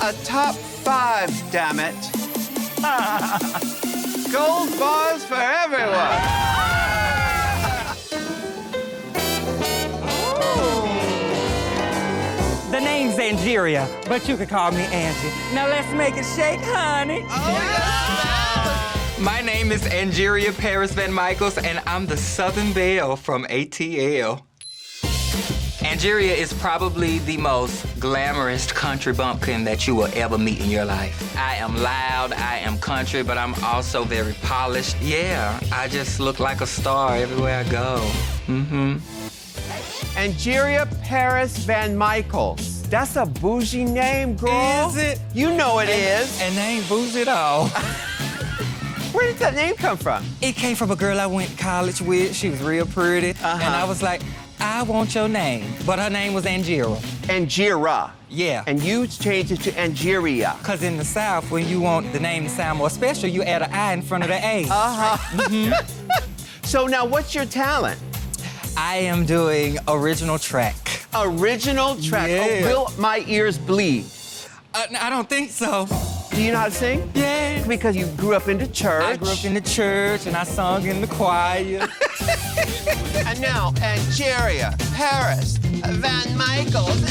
a top 5, damn it. Gold bars for everyone. The name's Angeria, but you can call me Angie. Now let's make it shake, honey. My name is Angeria Paris Van Michaels, and I'm the Southern Belle from ATL. Angeria is probably the most glamorous country bumpkin that you will ever meet in your life. I am loud, I am country, but I'm also very polished. Yeah, I just look like a star everywhere I go. Angeria Paris Van Michaels. That's a bougie name, girl. Is it? You know it is. And they ain't boozy at all. Where did that name come from? It came from a girl I went to college with. She was real pretty. And I was like, I want your name. But her name was Angeria. Angeria. Yeah. And you changed it to Angeria. Because in the South, when you want the name to sound more special, you add an I in front of the A. So now, what's your talent? I am doing original track. Original track. Yeah. Oh, will my ears bleed? I don't think so. Do you know how to sing? Yeah. Because you grew up in the church. I grew up in the church and I sung in the choir. And now, Angeria Paris Van Michaels.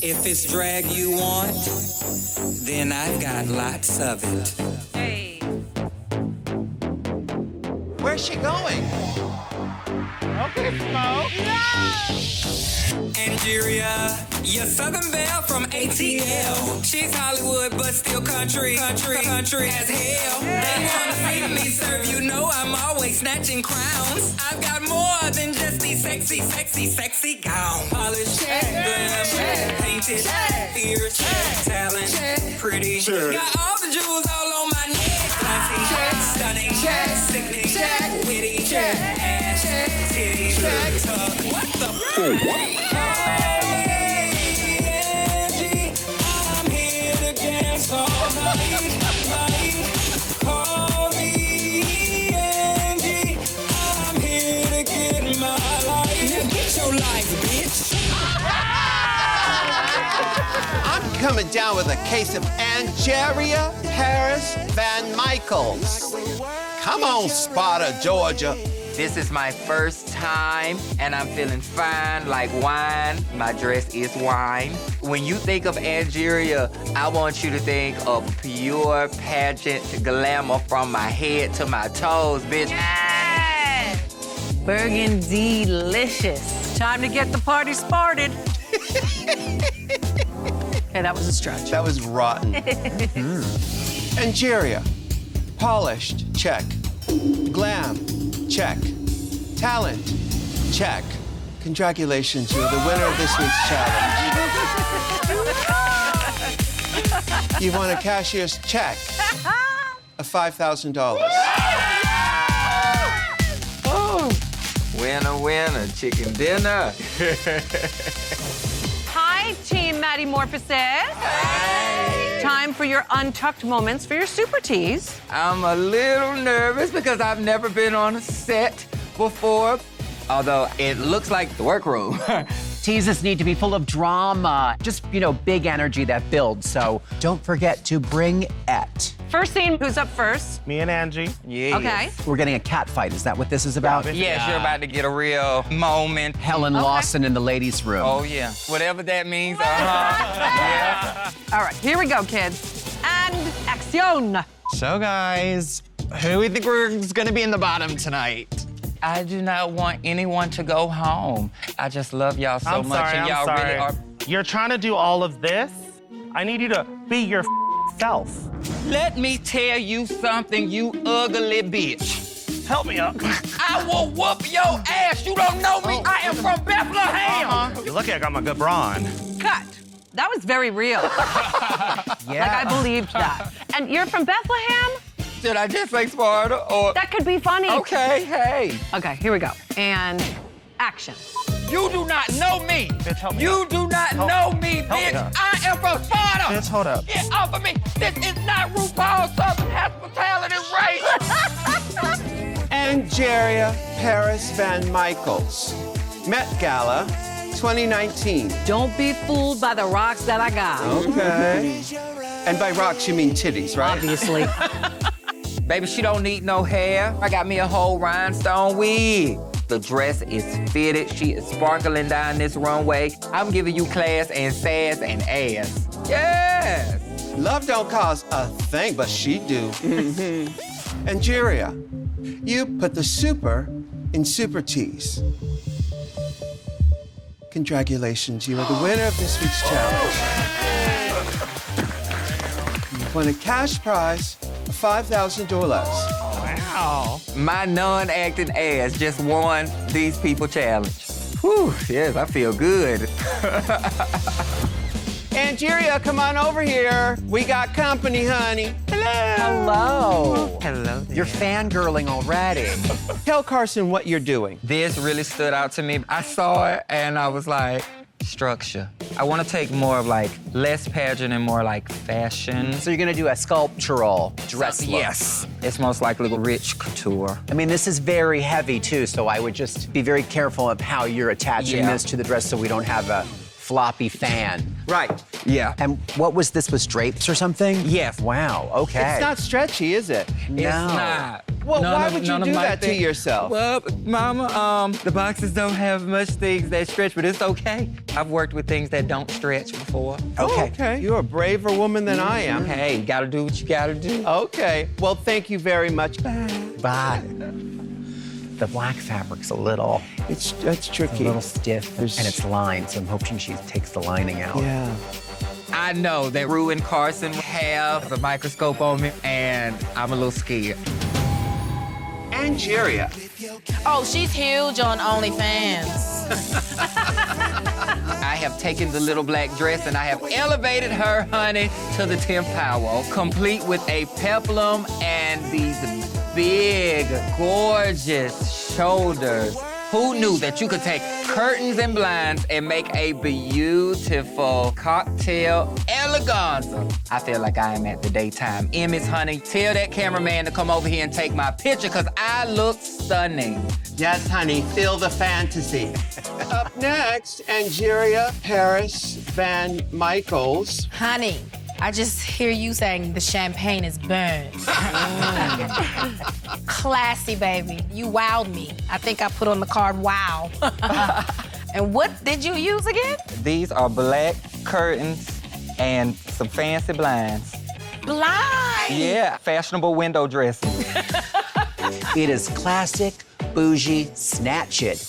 If it's drag you want, then I've got lots of it. Hey. Where's she going? Okay, Smoke. Angeria, your Southern Belle from ATL. She's Hollywood, but still country as hell. They wanna see me serve, you know I'm always snatching crowns. I've got more than just these sexy gowns. Polished, glam, painted, fierce, talent, pretty. Got all the jewels all on my neck. Classy, stunning, sickening, witty, ass, titties, tuck. What the f? I'm coming down with a case of Angeria Paris Van Michaels. Come on, Sparta, Georgia. This is my first time, and I'm feeling fine like wine. My dress is wine. When you think of Angeria, I want you to think of pure pageant glamour from my head to my toes, bitch. Yes! Burgundy-licious. Time to get the party started. Okay, that was a stretch. That was rotten. Angeria, polished, check. Glam, check. Talent, check. Congratulations, you're the winner of this week's challenge. You've won a cashier's check of $5,000. Oh, winner, chicken dinner. Hi, Team Maddie Morphosis. Hey. Time for your untucked moments for your super teas. I'm a little nervous because I've never been on a set before, although it looks like the workroom. Teases need to be full of drama, just, big energy that builds, so don't forget to bring it. First scene, who's up first? Me and Angie. Yeah. Okay. We're getting a cat fight, is that what this is about? Yes, you're about to get a real moment. Helen Lawson in the ladies' room. Oh, yeah. Whatever that means, yeah. All right, here we go, kids. And action. So, guys, who do we think is gonna be in the bottom tonight? I do not want anyone to go home. I just love y'all so much, and y'all really are. You're trying to do all of this? I need you to be your self. Let me tell you something, you ugly bitch. Help me up. I will whoop your ass. You don't know me. I am from Bethlehem. You're lucky I got my good bra on. Cut. That was very real. Yeah. Like, I believed that. And you're from Bethlehem? Did I just say Sparta, or? That could be funny. Okay, hey. Okay, here we go. And action. You do not know me. Bitch, help me You up. do not know me, bitch. up. I am from Sparta. Bitch, hold up. Get off of me. This is not RuPaul's Southern Hospitality Race. Angeria Paris Van Michaels, Met Gala 2019. Don't be fooled by the rocks that I got. Okay. And by rocks, you mean titties, right? Obviously. Baby, she don't need no hair. I got me a whole rhinestone wig. The dress is fitted. She is sparkling down this runway. I'm giving you class and sass and ass. Yes! Love don't cost a thing, but she do. Angeria, you put the super in super tees. Congratulations, you are the winner of this week's challenge. You've won a cash prize of $5,000. Wow. My non-acting ass just won these people challenge. Whew, yes, I feel good. Angeria, come on over here. We got company, honey. Hello. Hello there. You're fangirling already. Tell Carson what you're doing. This really stood out to me. I saw it and I was like, structure. I want to take more of like less pageant and more like fashion. So you're gonna do a sculptural dress look. Yes. It's most likely rich couture. I mean, this is very heavy too, so I would just be very careful of how you're attaching this to the dress so we don't have a floppy fan. Right. Yeah. And what was this, was drapes or something? Yes. Wow, okay. It's not stretchy, is it? No. It's not. Well, None why of- would you none of do my that to thing- yourself? Well, Mama, the boxes don't have much things that stretch, but it's okay. I've worked with things that don't stretch before. Okay. You're a braver woman than I am. Hey, you gotta do what you gotta do. Okay. Well, thank you very much. But the black fabric's a little, That's tricky. a little stiff and it's lined, so I'm hoping she takes the lining out. Yeah. I know that Ru and Carson have the microscope on me, and I'm a little scared. Angeria. Oh, she's huge on OnlyFans. I have taken the little black dress and I have elevated her, honey, to the 10th power, complete with a peplum and these big, gorgeous shoulders. Who knew that you could take curtains and blinds and make a beautiful cocktail eleganza? I feel like I am at the daytime Emmys, honey. Tell that cameraman to come over here and take my picture, because I look stunning. Yes, honey, feel the fantasy. Up next, Angeria Paris Van Michaels. Honey, I just hear you saying the champagne is burned. Classy, baby. You wowed me. I think I put on the card, wow. And what did you use again? These are black curtains and some fancy blinds. Blind. Yeah, fashionable window dressing. It is classic, bougie, snatch it.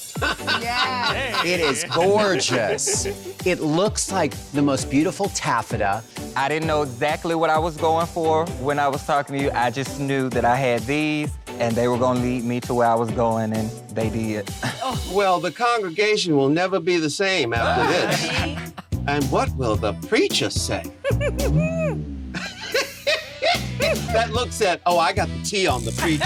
Yeah. It is gorgeous. It looks like the most beautiful taffeta. I didn't know exactly what I was going for when I was talking to you. I just knew that I had these and they were gonna lead me to where I was going, and they did. Well, the congregation will never be the same after this. And what will the preacher say? That look said, oh, I got the tea on the preacher.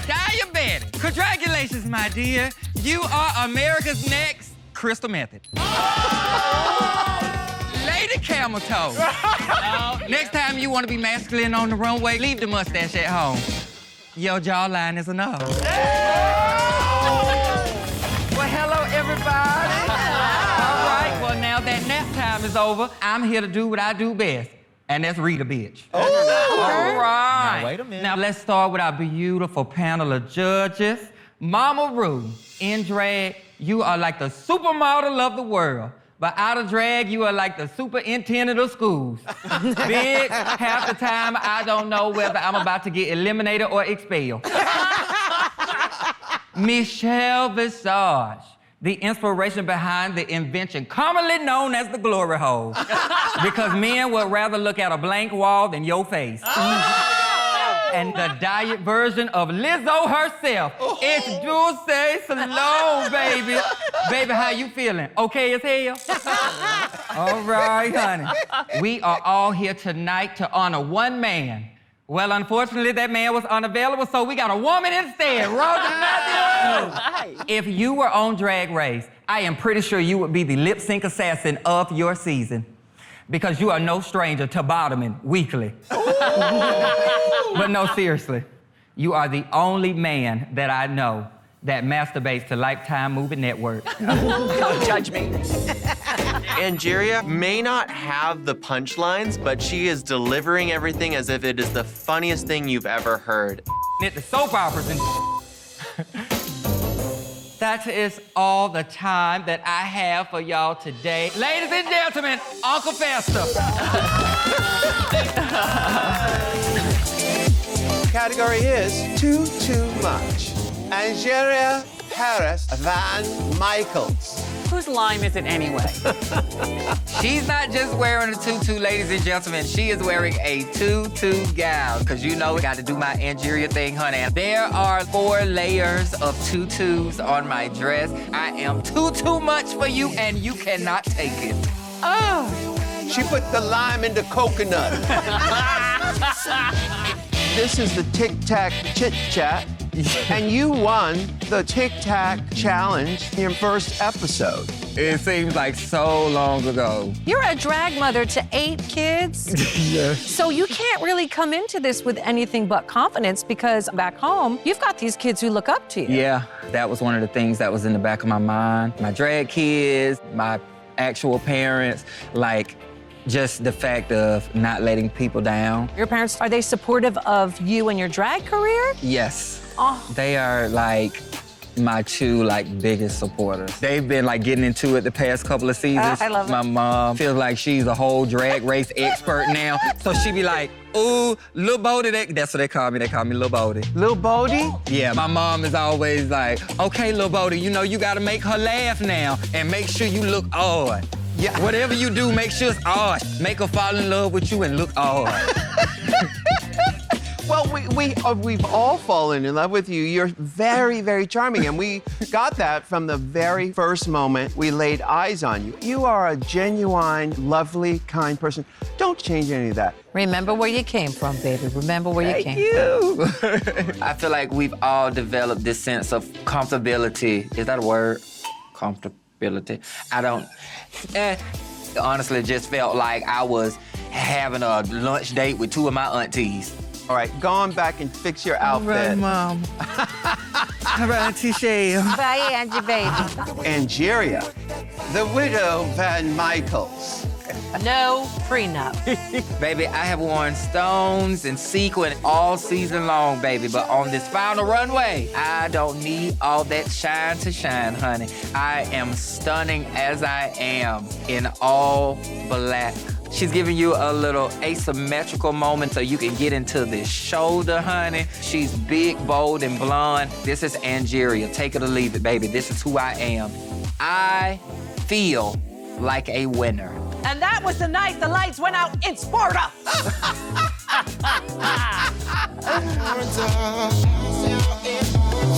Diabetic. Congratulations, my dear. You are America's next Crystal Method. Lady Camel Toe. Next time you want to be masculine on the runway, leave the mustache at home. Your jawline is enough. Well, hello, everybody. All right, well, now that nap time is over, I'm here to do what I do best, and that's read a bitch. All right. Now, wait a minute. Now, let's start with our beautiful panel of judges. Mama Ru, in drag, you are like the supermodel of the world. But out of drag, you are like the superintendent of schools. Bitch, half the time, I don't know whether I'm about to get eliminated or expelled. Michelle Visage, the inspiration behind the invention commonly known as the glory hole. Because men would rather look at a blank wall than your face. And the diet version of Lizzo herself. It's Dulce Salome, baby. Baby, how you feeling? Okay as hell? All right, honey. We are all here tonight to honor one man. Well, unfortunately, that man was unavailable, so we got a woman instead. Rosa Matthews. If you were on Drag Race, I am pretty sure you would be the lip sync assassin of your season. Because you are no stranger to bottoming weekly. But no, seriously, you are the only man that I know that masturbates to Lifetime Movie Network. Don't judge me. Angeria may not have the punchlines, but she is delivering everything as if it is the funniest thing you've ever heard. At the soap operas and that is all the time that I have for y'all today. Ladies and gentlemen, Uncle Fester. Category is too much. Angeria Paris Van Michaels. Whose lime is it anyway? She's not just wearing a tutu, ladies and gentlemen. She is wearing a tutu gown. Because you know, I got to do my Angeria thing, honey. And there are 4 layers of tutus on my dress. I am too much for you, and you cannot take it. Oh, she put the lime into coconut. This is the Tic Tac Chit Chat. And you won the Tic Tac Challenge in your first episode. It seems like so long ago. You're a drag mother to 8 kids. Yeah. So you can't really come into this with anything but confidence because back home, you've got these kids who look up to you. Yeah, that was one of the things that was in the back of my mind. My drag kids, my actual parents, like, just the fact of not letting people down. Your parents, are they supportive of you and your drag career? Yes. Oh. They are like my 2 biggest supporters. They've been getting into it the past couple of seasons. I love it. My mom feels like she's a whole drag race expert now. So she be like, ooh, Lil Bodie, that's what they call me. They call me Lil Bodie. Lil Bodie? Yeah, my mom is always like, okay, Lil Bodie, you know you gotta make her laugh now and make sure you look odd. Yeah. Whatever you do, make sure it's odd. Make her fall in love with you and look odd. Well, we've all fallen in love with you. You're very, very charming, and we got that from the very first moment we laid eyes on you. You are a genuine, lovely, kind person. Don't change any of that. Remember where you came from, baby. Remember where you came from. I feel like we've all developed this sense of comfortability. Is that a word? Comfortability. I don't... honestly, just felt like I was having a lunch date with 2 of my aunties. All right, go on back and fix your outfit. All right, Mom. All right, Auntie Shay. Bye, Angie, baby. Angeria, the widow Van Michaels. No prenup. Baby, I have worn stones and sequin all season long, baby. But on this final runway, I don't need all that shine to shine, honey. I am stunning as I am in all black. She's giving you a little asymmetrical moment so you can get into this shoulder, honey. She's big, bold, and blonde. This is Angeria. Take it or leave it, baby. This is who I am. I feel like a winner. And that was the night the lights went out in Sparta.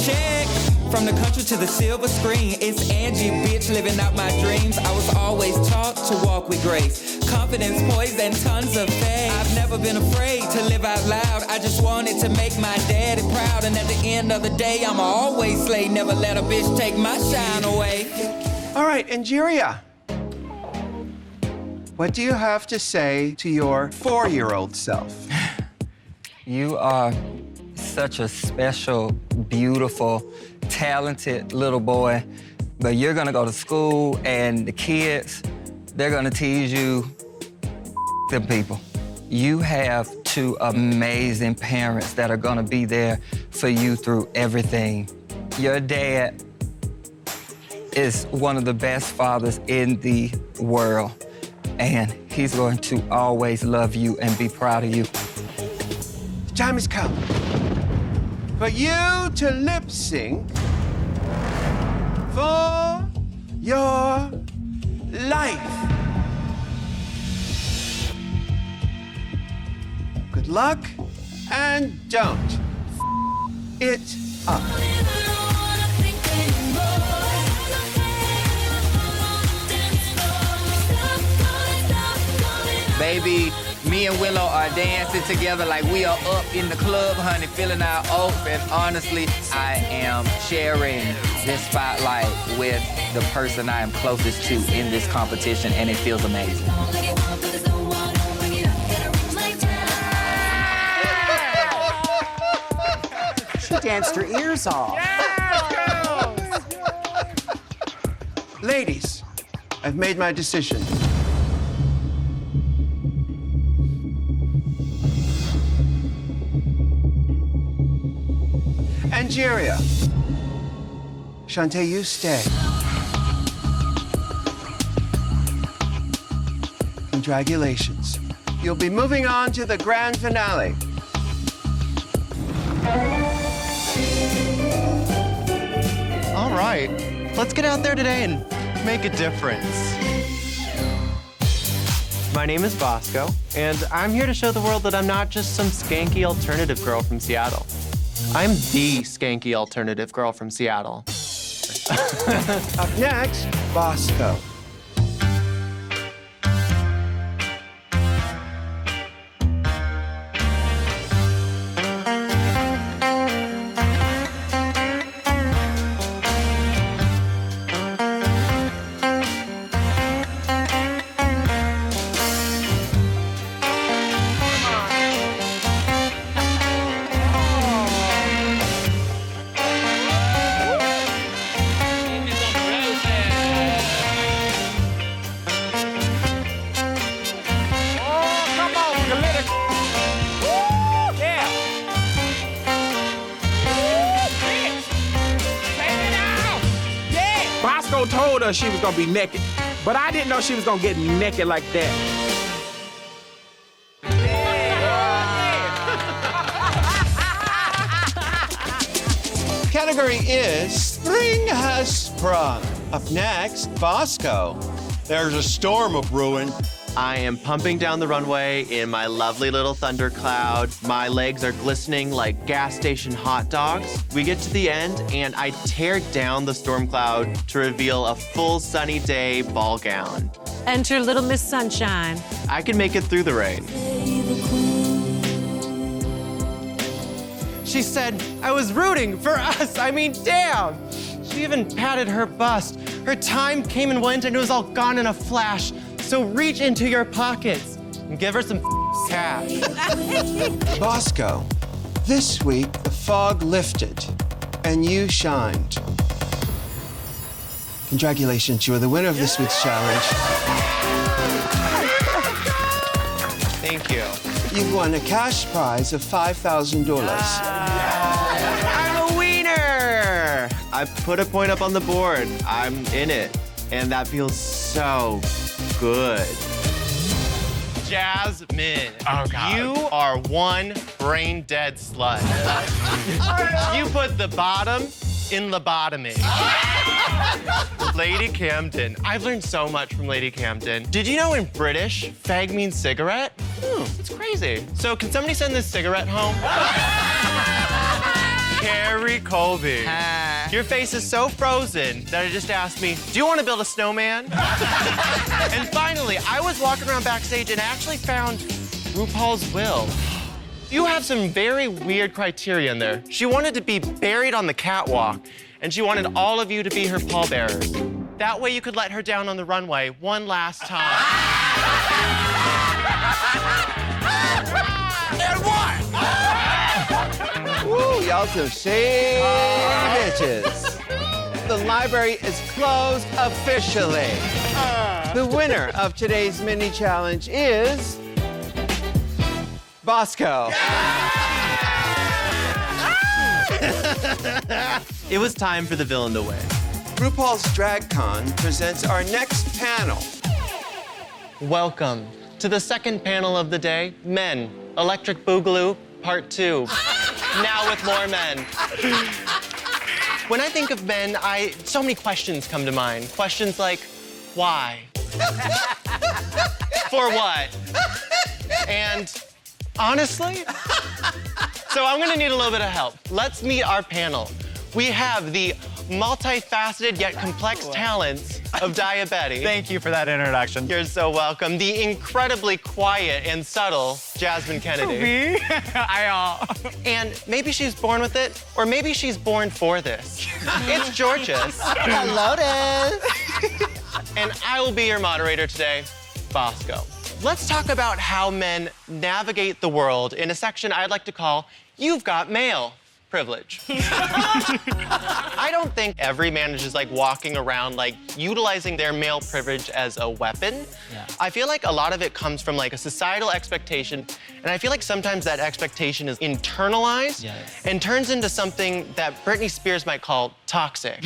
Check. From the country to the silver screen, it's Angie, bitch, living out my dreams. I was always taught to walk with grace. Confidence, poise, and tons of faith. I've never been afraid to live out loud. I just wanted to make my daddy proud. And at the end of the day, I'ma always slay. Never let a bitch take my shine away. All right, Angeria. What do you have to say to your 4-year-old self? You are such a special, beautiful, talented little boy, but you're gonna go to school and the kids, they're gonna tease you, them people. You have 2 amazing parents that are gonna be there for you through everything. Your dad is one of the best fathers in the world, and he's going to always love you and be proud of you. The time has come for you to lip sync for your life. Good luck, and don't it up. Baby, me and Willow are dancing together like we are up in the club, honey, feeling our oath. And honestly, I am sharing this spotlight with the person I am closest to in this competition, and it feels amazing. She danced her ears off. Yes, girl! Ladies, I've made my decision. Angeria. Shantae, you stay. Congratulations. You'll be moving on to the grand finale. All right, let's get out there today and make a difference. My name is Bosco, and I'm here to show the world that I'm not just some skanky alternative girl from Seattle. I'm the skanky alternative girl from Seattle. Up next, Bosco. Bosco told us she was gonna be naked, but I didn't know she was gonna get naked like that. Category is Spring Has Sprung. Up next, Bosco. There's a storm of ruin. I am pumping down the runway in my lovely little thundercloud. My legs are glistening like gas station hot dogs. We get to the end, and I tear down the storm cloud to reveal a full sunny day ball gown. Enter Little Miss Sunshine. I can make it through the rain. She said, I was rooting for us. I mean, damn. She even patted her bust. Her time came and went, and it was all gone in a flash. So reach into your pockets and give her some cash. Bosco, this week the fog lifted and you shined. Congratulations, you are the winner of this week's challenge. Thank you. You've won a cash prize of $5,000. I'm a wiener! I put a point up on the board. I'm in it. And that feels so good. Jasmine, Oh, God. you are one brain-dead slut. You put the bottom in lobotomy. Lady Camden. I've learned so much from Lady Camden. Did you know in British, fag means cigarette? It's crazy. So can somebody send this cigarette home? Carrie Colby. Your face is so frozen that it just asked me, do you want to build a snowman? And finally, I was walking around backstage and I actually found RuPaul's will. You have some very weird criteria in there. She wanted to be buried on the catwalk, and she wanted all of you to be her pallbearers. That way you could let her down on the runway one last time. And what? Woo, y'all some shady bitches. The library is closed officially. The winner of today's mini challenge is Bosco. It was time for the villain to win. RuPaul's DragCon presents our next panel. Welcome to the second panel of the day, Men, Electric Boogaloo, Part 2. Now with more men. When I think of men, so many questions come to mind. Questions like, why? For what? And honestly? So I'm gonna need a little bit of help. Let's meet our panel. We have the multifaceted yet complex talents of Diabetes. Thank you for that introduction. You're so welcome. The incredibly quiet and subtle Jasmine Kennedy. Me? And maybe she's born with it, or maybe she's born for this. It's Georges. Hello, Des. And I will be your moderator today, Bosco. Let's talk about how men navigate the world in a section I'd like to call You've Got Mail. privilege. I don't think every manager is like walking around like utilizing their male privilege as a weapon. Yeah. I feel like a lot of it comes from like a societal expectation, and I feel like sometimes that expectation is internalized and turns into something that Britney Spears might call toxic,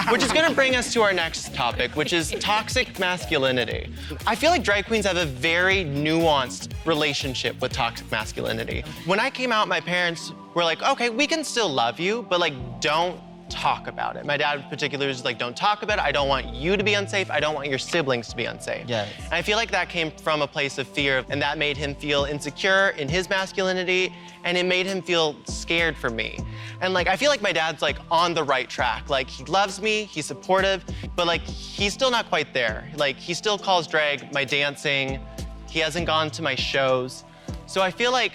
which is gonna bring us to our next topic, which is toxic masculinity. I feel like drag queens have a very nuanced relationship with toxic masculinity. When I came out, my parents were like, okay, we can still love you, but like, don't talk about it. My dad in particular was like, don't talk about it. I don't want you to be unsafe. I don't want your siblings to be unsafe. Yes. And I feel like that came from a place of fear, and that made him feel insecure in his masculinity, and it made him feel scared for me. And like, I feel like my dad's like on the right track. Like, he loves me, he's supportive, but like, he's still not quite there. Like, he still calls drag my dancing. He hasn't gone to my shows. So I feel like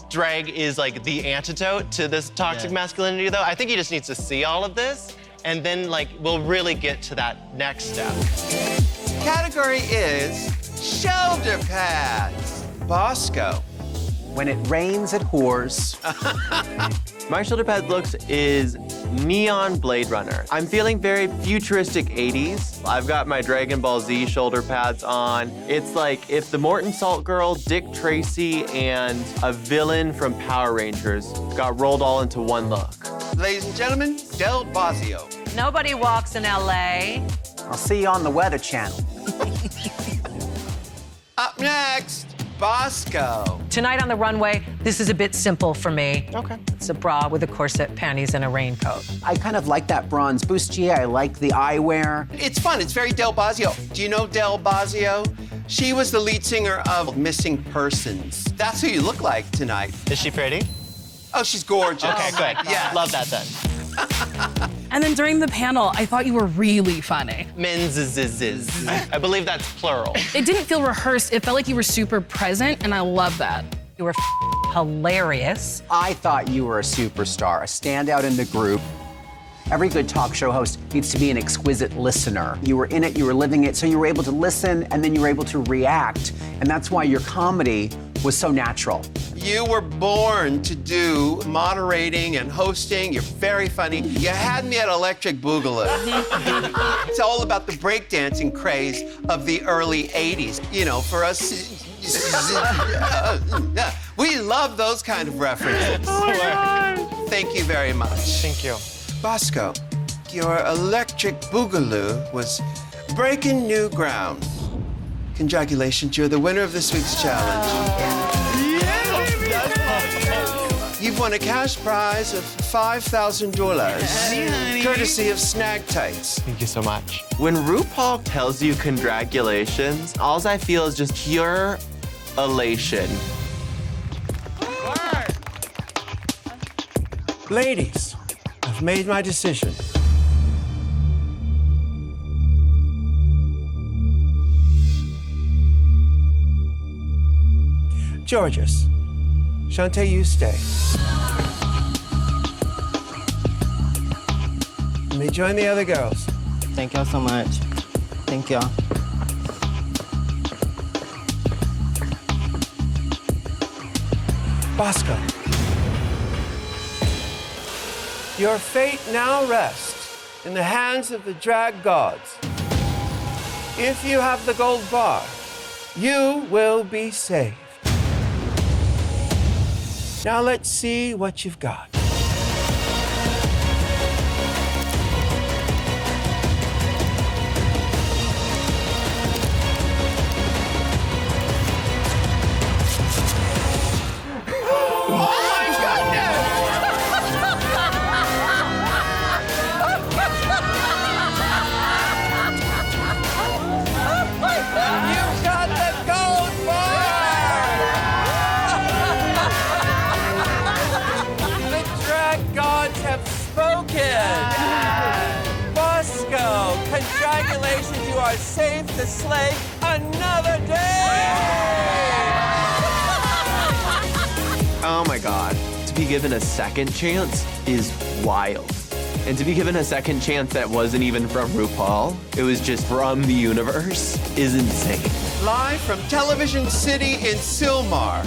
drag is like the antidote to this toxic masculinity though. I think he just needs to see all of this, and then like, we'll really get to that next step. Category is shoulder pads. Bosco. When it rains, it pours. My shoulder pad looks is neon Blade Runner. I'm feeling very futuristic 80s. I've got my Dragon Ball Z shoulder pads on. It's like if the Morton Salt Girl, Dick Tracy, and a villain from Power Rangers got rolled all into one look. Ladies and gentlemen, Del Bosio. Nobody walks in LA. I'll see you on the Weather Channel. Up next, Bosco. Tonight on the runway, this is a bit simple for me. Okay. It's a bra with a corset, panties, and a raincoat. I kind of like that bronze bustier. I like the eyewear. It's fun. It's very Del Bosio. Do you know Del Bosio? She was the lead singer of Missing Persons. That's who you look like tonight. Is she pretty? Oh, she's gorgeous. Okay, good. Yeah. Love that then. And then during the panel, I thought you were really funny. Men's. I believe that's plural. It didn't feel rehearsed. It felt like you were super present, and I love that. You were hilarious. I thought you were a superstar, a standout in the group. Every good talk show host needs to be an exquisite listener. You were in it, you were living it, so you were able to listen, and then you were able to react. And that's why your comedy was so natural. You were born to do moderating and hosting. You're very funny. You had me at Electric Boogaloo. It's all about the breakdancing craze of the early 80s. You know, for us, we love those kind of references. Oh my God. Thank you very much. Thank you. Bosco, your Electric Boogaloo was breaking new ground. Congratulations, you're the winner of this week's challenge. You've won a cash prize of $5,000, courtesy of Snag Tights. Thank you so much. When RuPaul tells you congratulations, all I feel is just pure elation. Ladies, I've made my decision. Georges, Shantae, you stay. You may join the other girls. Thank y'all so much. Thank y'all. Bosco, your fate now rests in the hands of the drag gods. If you have the gold bar, you will be saved. Now let's see what you've got. Congratulations, you are safe to slay another day! Oh my God. To be given a second chance is wild. And to be given a second chance that wasn't even from RuPaul, it was just from the universe, is insane. Live from Television City in Sylmar,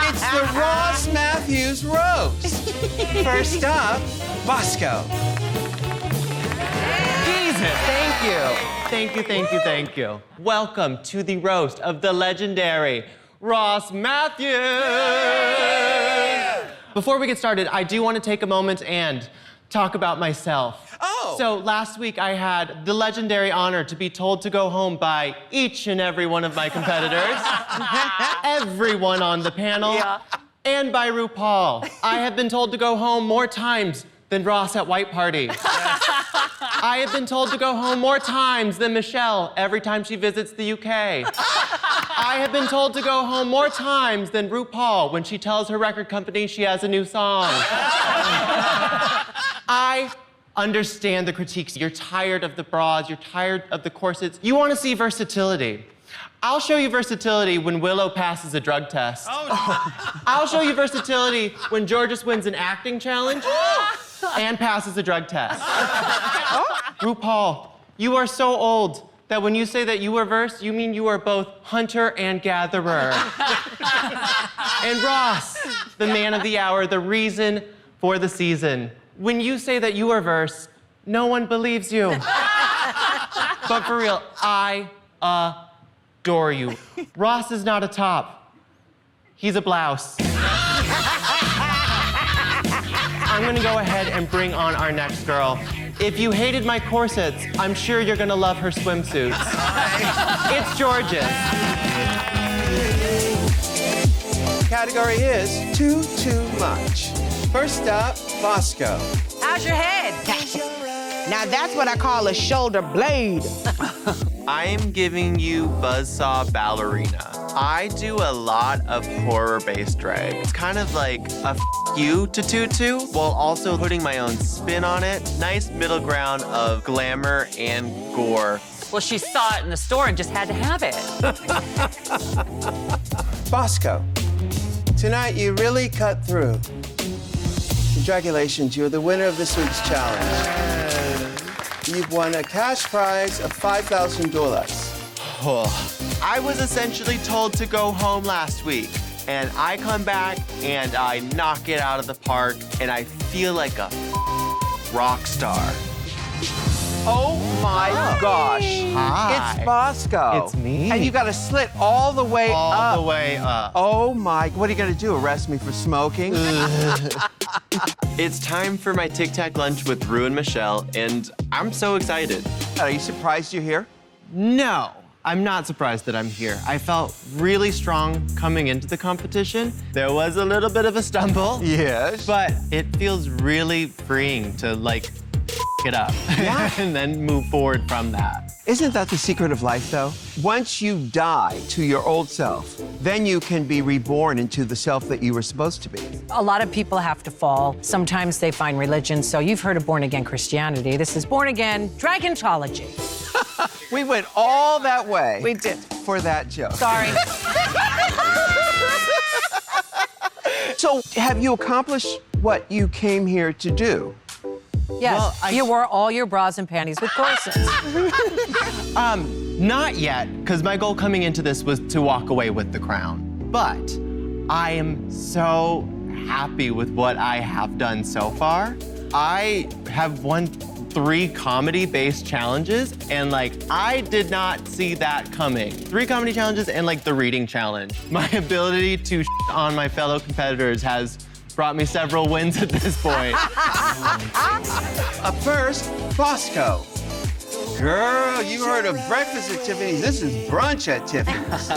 it's the Ross Matthews Roast. First up, Bosco. Jesus, thank you. Thank you, thank you, thank you. Welcome to the roast of the legendary Ross Matthews. Before we get started, I do want to take a moment and talk about myself. Oh! So last week I had the legendary honor to be told to go home by each and every one of my competitors, everyone on the panel, and by RuPaul. I have been told to go home more times than Ross at White Party. I have been told to go home more times than Michelle every time she visits the UK. I have been told to go home more times than RuPaul when she tells her record company she has a new song. I understand the critiques. You're tired of the bras, you're tired of the corsets. You want to see versatility. I'll show you versatility when Willow passes a drug test. Oh, no. I'll show you versatility when Georges wins an acting challenge and passes a drug test. RuPaul, you are so old that when you say that you are verse, you mean you are both hunter and gatherer. And Ross, the man of the hour, the reason for the season. When you say that you are verse, no one believes you. But for real, I adore you. Ross is not a top. He's a blouse. I'm gonna go ahead and bring on our next girl. If you hated my corsets, I'm sure you're gonna love her swimsuits. It's Georges. Category is too much. First up, Bosco. How's your head? Now that's what I call a shoulder blade. I am giving you buzzsaw ballerina. I do a lot of horror-based drag. It's kind of like a you to tutu, while also putting my own spin on it. Nice middle ground of glamour and gore. Well, she saw it in the store and just had to have it. Bosco, tonight you really cut through. Congratulations, you're the winner of this week's challenge. You've won a cash prize of $5,000. Oh. I was essentially told to go home last week, and I come back and I knock it out of the park, and I feel like a rock star. Oh my gosh. Hi. It's Bosco. It's me. And you got a slit all the way up. All the way up. Oh my, what are you gonna do, arrest me for smoking? It's time for my Tic Tac lunch with Rue and Michelle, and I'm so excited. Are you surprised you're here? No, I'm not surprised that I'm here. I felt really strong coming into the competition. There was a little bit of a stumble. Yes. But it feels really freeing to like it up and then move forward from that. Isn't that the secret of life, though? Once you die to your old self, then you can be reborn into the self that you were supposed to be. A lot of people have to fall. Sometimes they find religion. So you've heard of born-again Christianity. This is born-again Dragontology. We went all that way. We did. For that joke. Sorry. So, have you accomplished what you came here to do? Yes, you wore all your bras and panties with corsets. Not yet, because my goal coming into this was to walk away with the crown. But I am so happy with what I have done so far. I have won 3 comedy-based challenges, and like, I did not see that coming. 3 comedy challenges and like the reading challenge. My ability to on my fellow competitors has brought me several wins at this point. Up first, Bosco. Girl, you heard of breakfast at Tiffany's. This is brunch at Tiffany's.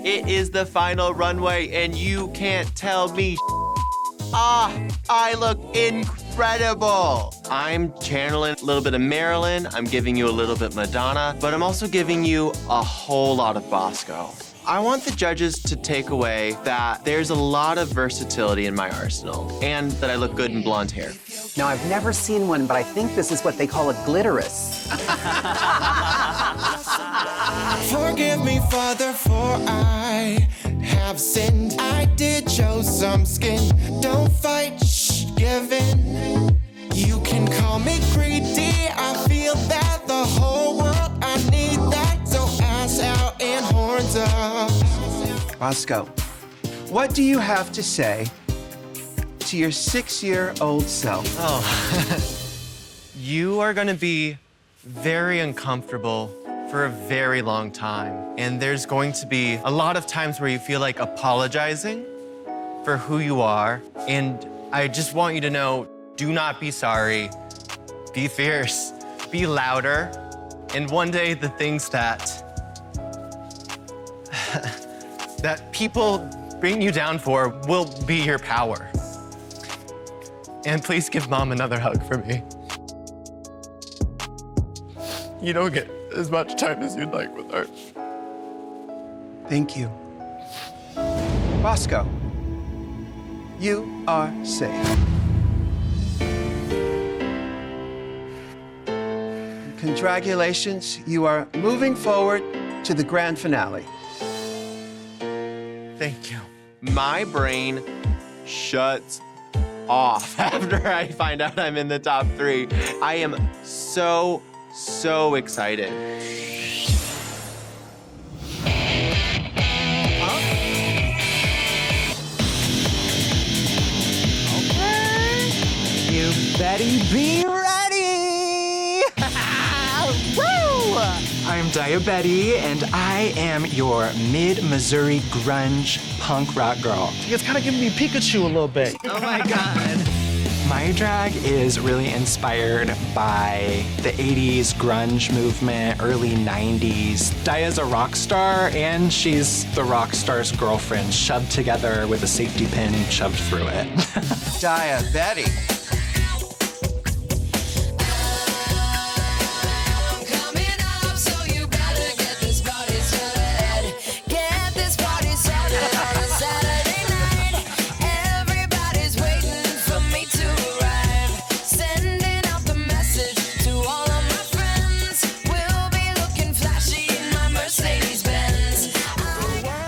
It is the final runway, and you can't tell me I look incredible. I'm channeling a little bit of Marilyn. I'm giving you a little bit Madonna, but I'm also giving you a whole lot of Bosco. I want the judges to take away that there's a lot of versatility in my arsenal, and that I look good in blonde hair. Now, I've never seen one, but I think this is what they call a glitterous. Forgive me, Father, for I have sinned. I did show some skin. Don't fight, give in. You can call me greedy. I feel that the whole world, I need that. So ass out and horns up. Bosco, what do you have to say to your 6-year-old self? Oh, you are gonna be very uncomfortable for a very long time. And there's going to be a lot of times where you feel like apologizing for who you are. And I just want you to know, do not be sorry. Be fierce, be louder. And one day the things that that people bring you down for will be your power. And please give Mom another hug for me. You don't get as much time as you'd like with her. Thank you. Bosco, you are safe. Congratulations, you are moving forward to the grand finale. Thank you. My brain shuts off after I find out I'm in the top 3. I am so excited. You better be ready! Woo! I'm Diabetti, and I am your mid-Missouri grunge punk rock girl. It's kind of giving me Pikachu a little bit. Oh my God. My drag is really inspired by the 80s grunge movement, early 90s. Daya's a rock star, and she's the rock star's girlfriend shoved together with a safety pin shoved through it. Diabetti.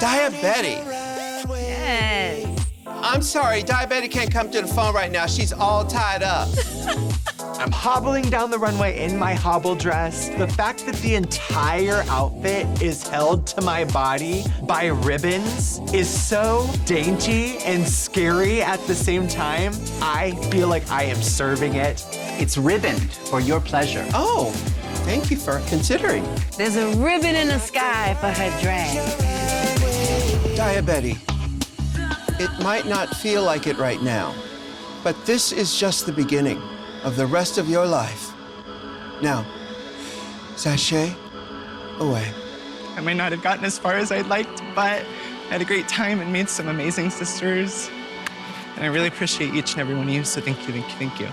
Diabetti. Yes. I'm sorry, Diabetti can't come to the phone right now. She's all tied up. I'm hobbling down the runway in my hobble dress. The fact that the entire outfit is held to my body by ribbons is so dainty and scary at the same time. I feel like I am serving it. It's ribboned for your pleasure. Oh, thank you for considering. There's a ribbon in the sky for her drag. Diabetti, it might not feel like it right now, but this is just the beginning of the rest of your life. Now, sashay away. I might not have gotten as far as I'd liked, but I had a great time and made some amazing sisters. And I really appreciate each and every one of you, so thank you, thank you, thank you.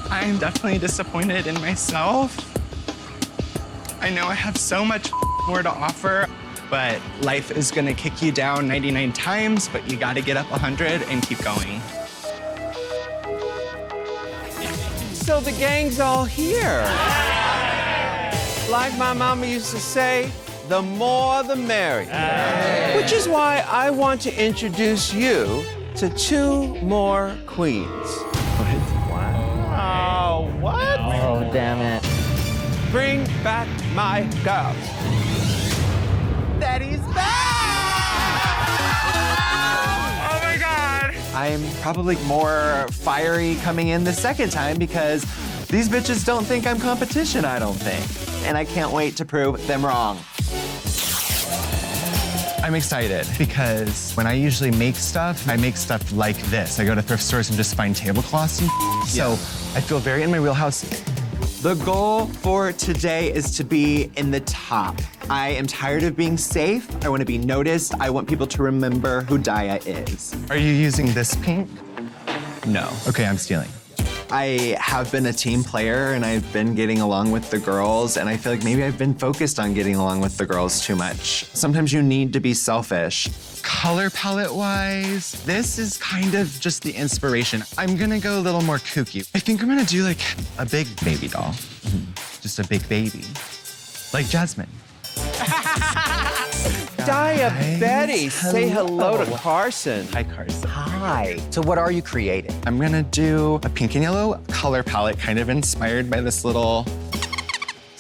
I'm definitely disappointed in myself. I know I have so much more to offer, but life is gonna kick you down 99 times, but you gotta get up 100 and keep going. So the gang's all here. Like my mama used to say, the more the merry. Which is why I want to introduce you to 2 more queens. Oh, what? Oh, damn it. Bring back my girls. Daddy's back! Oh my God! I'm probably more fiery coming in the second time because these bitches don't think I'm competition, I don't think. And I can't wait to prove them wrong. I'm excited because when I usually make stuff, I make stuff like this. I go to thrift stores and just find tablecloths and so I feel very in my wheelhouse. The goal for today is to be in the top. I am tired of being safe. I want to be noticed. I want people to remember who Daya is. Are you using this pink? No. Okay, I'm stealing. I have been a team player and I've been getting along with the girls and I feel like maybe I've been focused on getting along with the girls too much. Sometimes you need to be selfish. Color palette wise, this is kind of just the inspiration. I'm gonna go a little more kooky. I think I'm gonna do like a big baby doll. just a big baby, like Jasmine. Betty, say hello to Carson. Hi, Carson. Hi. So what are you creating? I'm gonna do a pink and yellow color palette, kind of inspired by this little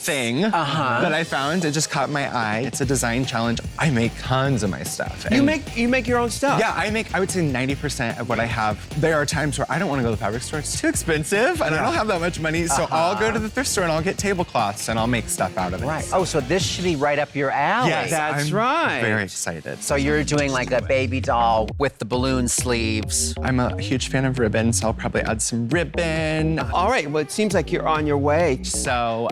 thing that I found. It just caught my eye. It's a design challenge. I make tons of my stuff. You make your own stuff? Yeah, I would say 90% of what I have. There are times where I don't want to go to the fabric store. It's too expensive, and I don't have that much money, so I'll go to the thrift store and I'll get tablecloths and I'll make stuff out of it. Right. Oh, so this should be right up your alley. Yes, That's I'm right. very excited. So you're doing like a baby doll with the balloon sleeves. I'm a huge fan of ribbon, so I'll probably add some ribbon. All right, well, it seems like you're on your way. So,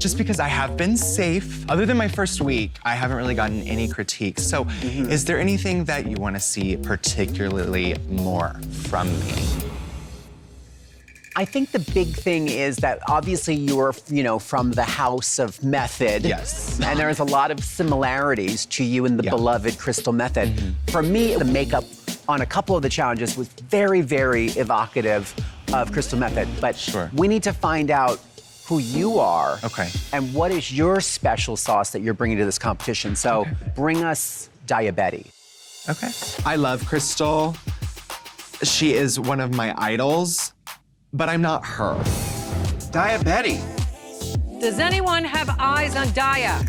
just because I have been safe, other than my first week, I haven't really gotten any critiques. So, is there anything that you want to see particularly more from me? I think the big thing is that obviously you're, from the house of Method. Yes. And there's a lot of similarities to you and the beloved Crystal Method. For me, the makeup on a couple of the challenges was very, very evocative of Crystal Method. But we need to find out who you are. Okay. And what is your special sauce that you're bringing to this competition. So bring us Betty. Okay. I love Crystal. She is one of my idols, but I'm not her. Betty. Does anyone have eyes on Daya?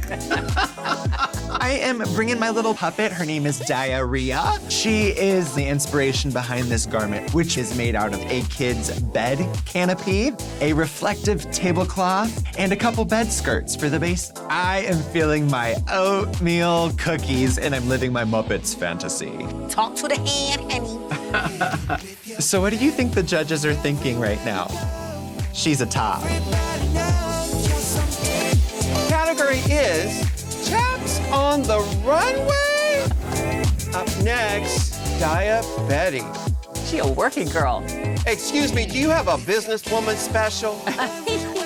I am bringing my little puppet. Her name is Diarrhea. She is the inspiration behind this garment, which is made out of a kid's bed canopy, a reflective tablecloth, and a couple bed skirts for the base. I am feeling my oatmeal cookies, and I'm living my Muppets fantasy. Talk to the hand, honey. So what do you think the judges are thinking right now? She's a top. Category is Chaps on the Runway. Up next, Betty. She a working girl. Excuse me, do you have a businesswoman special?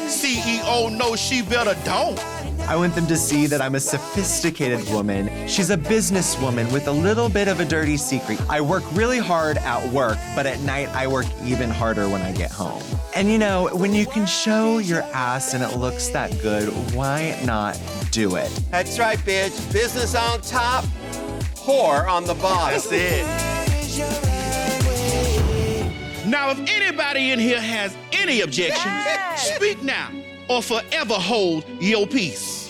CEO knows she better don't. I want them to see that I'm a sophisticated woman. She's a businesswoman with a little bit of a dirty secret. I work really hard at work, but at night I work even harder when I get home. And when you can show your ass and it looks that good, why not do it? That's right, bitch. Business on top, whore on the bottom. That's it. Now, if anybody in here has any objections, speak now or forever hold your peace.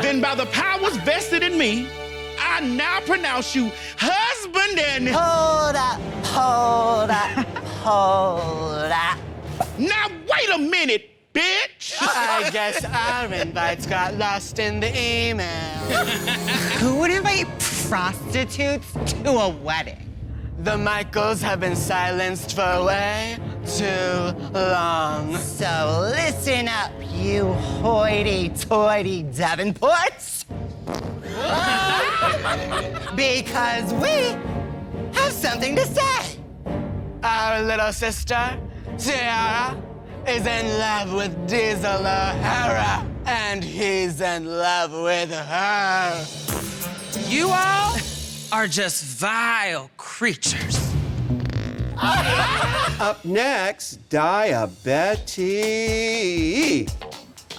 Then by the powers vested in me, I now pronounce you husband and... Hold up, hold up, hold up. Now wait a minute, bitch. I guess our invites got lost in the email. Who would invite prostitutes to a wedding? The Michaels have been silenced for way too long. So listen up, you hoity-toity Davenports. Because we have something to say. Our little sister, Tiara, is in love with Diesel O'Hara, and he's in love with her. You all are just vile creatures. Up next, Betty.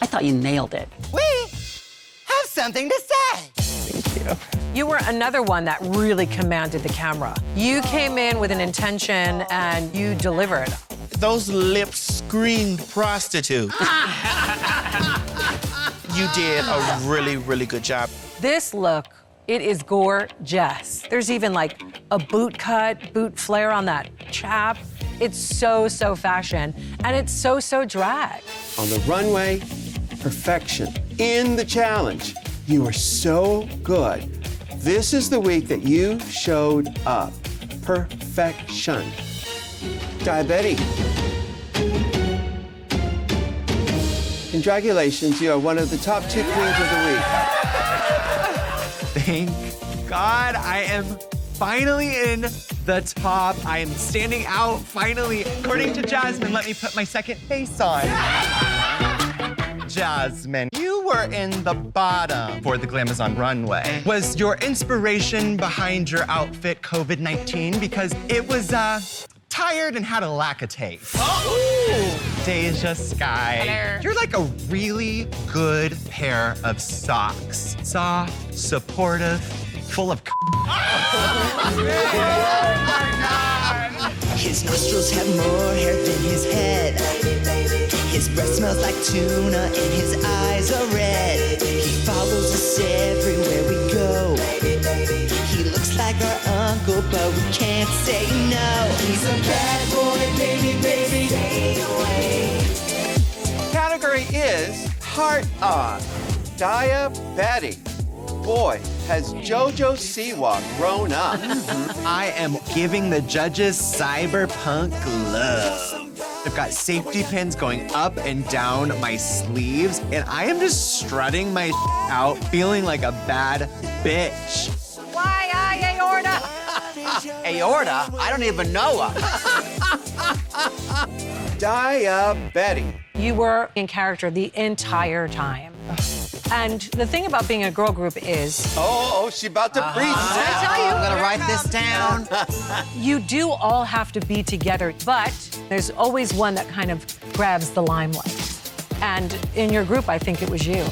I thought you nailed it. We have something to say. Thank you. You were another one that really commanded the camera. You came in with an intention and you delivered. Those lips screamed prostitute. You did a really, really good job. This look, it is gorgeous. There's even like a boot cut, boot flare on that chap. It's so, so fashion. And it's so, so drag. On the runway, perfection. In the challenge, you are so good. This is the week that you showed up. Perfection. Betty. Congratulations, you are one of the top 2 queens of the week. Thank God I am finally in the top. I am standing out finally. According to Jasmine, let me put my second face on. Jasmine, you were in the bottom for the Glamazon runway. Was your inspiration behind your outfit COVID-19? Because it was tired and had a lack of taste. Oh. Deja Sky, Hello. you're like a really good pair of socks. Soft, supportive, full of His nostrils have more hair than his head. His breath smells like tuna and his eyes are red. He follows us everywhere we go. He looks like our uncle, but we can't say no. He's a bad boy, baby, baby. Stay away. Category is Heart On. Diabetic. Boy, has JoJo Siwa grown up. I am giving the judges cyberpunk love. I've got safety pins going up and down my sleeves, and I am just strutting my out, feeling like a bad bitch. Why, aorta? Aorta? I don't even know her. Diabetic. You were in character the entire time. And the thing about being a girl group is... Oh, she's about to breathe. I tell you. I'm gonna write this down. You do all have to be together, but there's always one that kind of grabs the limelight. And in your group, I think it was you.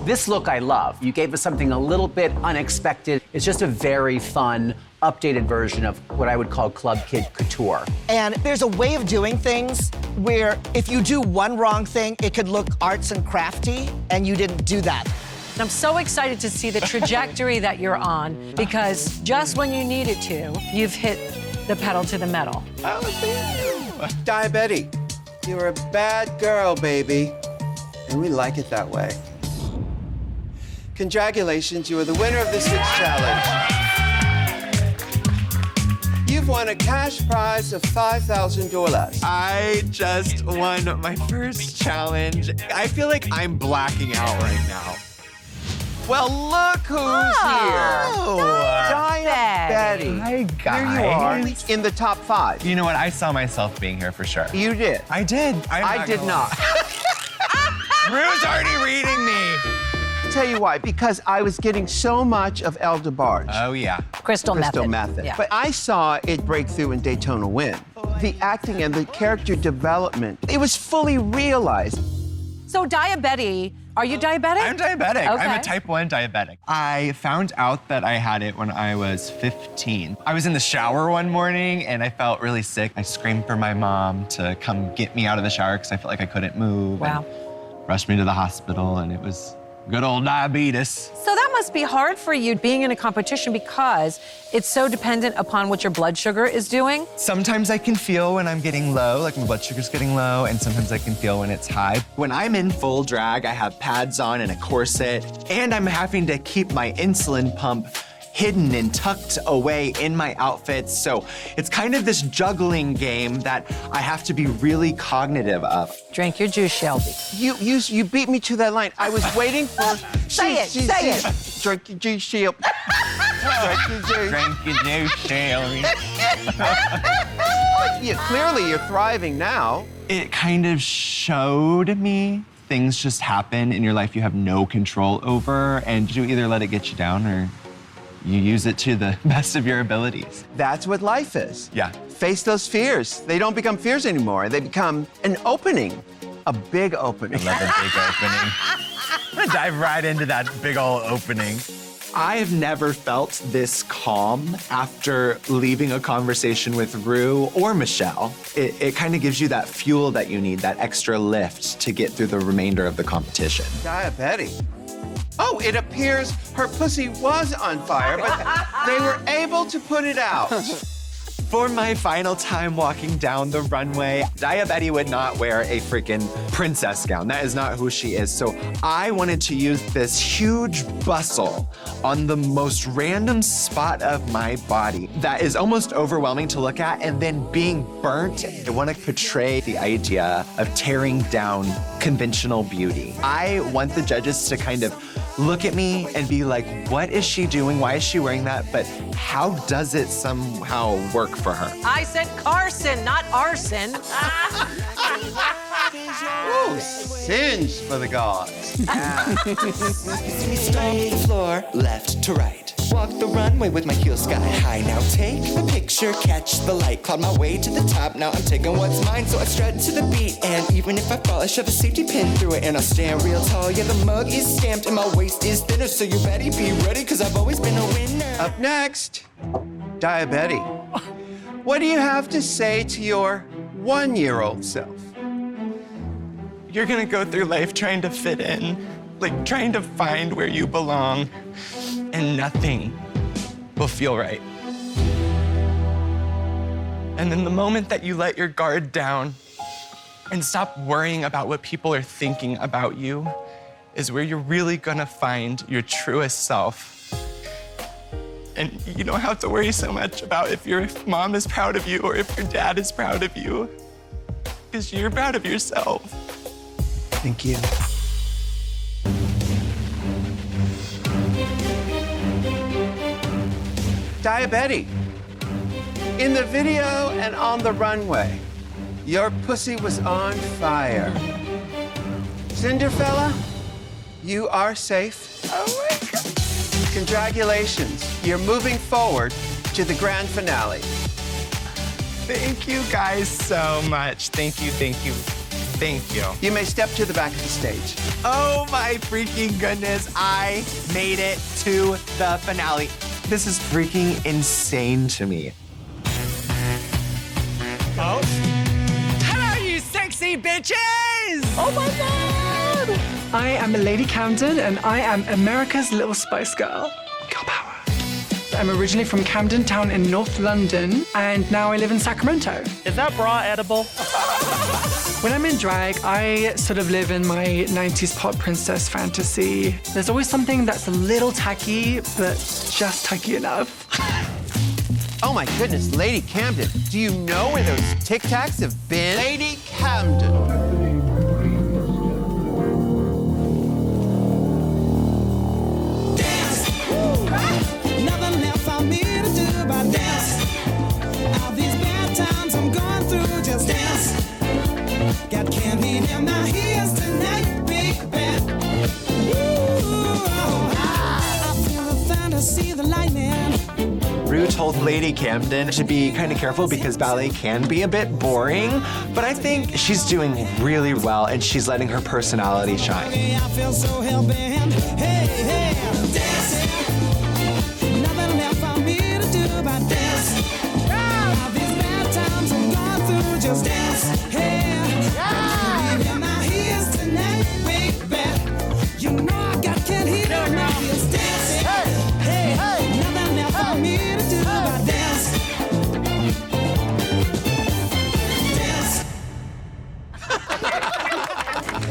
This look I love. You gave us something a little bit unexpected. It's just a very fun, updated version of what I would call Club Kid Couture. And there's a way of doing things where if you do one wrong thing, it could look arts and crafty, and you didn't do that. I'm so excited to see the trajectory that you're on, because just when you needed to, you've hit the pedal to the metal. Diabetic. You're a bad girl, baby. And we like it that way. Congratulations, you are the winner of this week's challenge. You've won a cash prize of $5,000. I just won my first challenge. I feel like I'm blacking out right now. Well, look who's here. Diabetic. Hi, guys. Here you are, in the top 5. You know what? I saw myself being here for sure. You did. I did. I did not. Rue's already reading me. Tell you why, because I was getting so much of El DeBarge. Oh, yeah. Crystal Method. Yeah. But I saw it break through in Daytona Win. The acting and the character development, it was fully realized. So Diabetic, are you diabetic? I'm diabetic. Okay. I'm a type 1 diabetic. I found out that I had it when I was 15. I was in the shower one morning and I felt really sick. I screamed for my mom to come get me out of the shower because I felt like I couldn't move. Wow. And rushed me to the hospital, and it was good old diabetes. So that must be hard for you being in a competition because it's so dependent upon what your blood sugar is doing. Sometimes I can feel when I'm getting low, like my blood sugar's getting low, and sometimes I can feel when it's high. When I'm in full drag, I have pads on and a corset, and I'm having to keep my insulin pump hidden and tucked away in my outfits. So it's kind of this juggling game that I have to be really cognitive of. Drink your juice, Shelby. You beat me to that line. I was waiting for... Say it. Drink your juice, Shelby. Drink your juice. Drink your juice, Shelby. Yeah, clearly you're thriving now. It kind of showed me things just happen in your life you have no control over, and you either let it get you down or you use it to the best of your abilities. That's what life is. Yeah. Face those fears. They don't become fears anymore. They become an opening, a big opening. I love a big opening. I'm gonna dive right into that big old opening. I have never felt this calm after leaving a conversation with Rue or Michelle. It kind of gives you that fuel that you need, that extra lift to get through the remainder of the competition. Diabetic. Oh, it appears her pussy was on fire, but they were able to put it out. For my final time walking down the runway, Diabetic would not wear a freaking princess gown. That is not who she is. So I wanted to use this huge bustle on the most random spot of my body that is almost overwhelming to look at, and then being burnt. I want to portray the idea of tearing down conventional beauty. I want the judges to kind of look at me and be like, what is she doing? Why is she wearing that? But how does it somehow work for her? I said Carson, not arson. Ooh, singe for the gods. See me straight floor, left to right. Walk the runway with my heels sky high. Now take the picture, catch the light. Climb my way to the top, now I'm taking what's mine. So I strut to the beat, and even if I fall, I shove a safety pin through it. And I'll stand real tall, yeah, the mug is stamped and my waist is thinner. So you better be ready, cause I've always been a winner. Up next, Diabetes. What do you have to say to your 1-year-old self? You're gonna go through life trying to fit in, like trying to find where you belong, and nothing will feel right. And then the moment that you let your guard down and stop worrying about what people are thinking about you is where you're really gonna find your truest self. And you don't have to worry so much about if your mom is proud of you or if your dad is proud of you, because you're proud of yourself. Thank you. Diabetes. In the video and on the runway, your pussy was on fire. Cinderfella, you are safe. Oh my God. Congratulations. You're moving forward to the grand finale. Thank you guys so much. Thank you, thank you, thank you. You may step to the back of the stage. Oh my freaking goodness, I made it to the finale. This is freaking insane to me. Oh. Hello, you sexy bitches! Oh my God! I am Lady Camden, and I am America's Little Spice Girl. Girl power. I'm originally from Camden Town in North London, and now I live in Sacramento. Is that bra edible? When I'm in drag, I sort of live in my 90s pop princess fantasy. There's always something that's a little tacky, but just tacky enough. Oh my goodness, Lady Camden. Do you know where those Tic Tacs have been? Lady Camden. Nothing left for me to do but dance. All these bad times I'm going through, just dance. Got candy in my ears tonight, big bad. I feel the thunder, see the lightning. Ru told Lady Camden to be kind of careful because ballet can be a bit boring, but I think she's doing really well and she's letting her personality shine. I feel so hell-bent. Hey, hey, dancing. Nothing left for me to do but dance. All these bad times I'm going through, just dance. Hey, in my ears tonight, big bad. You know I got can't hear in my ears dancing. Hey, hey, nothing left for me to do but dance. Dance.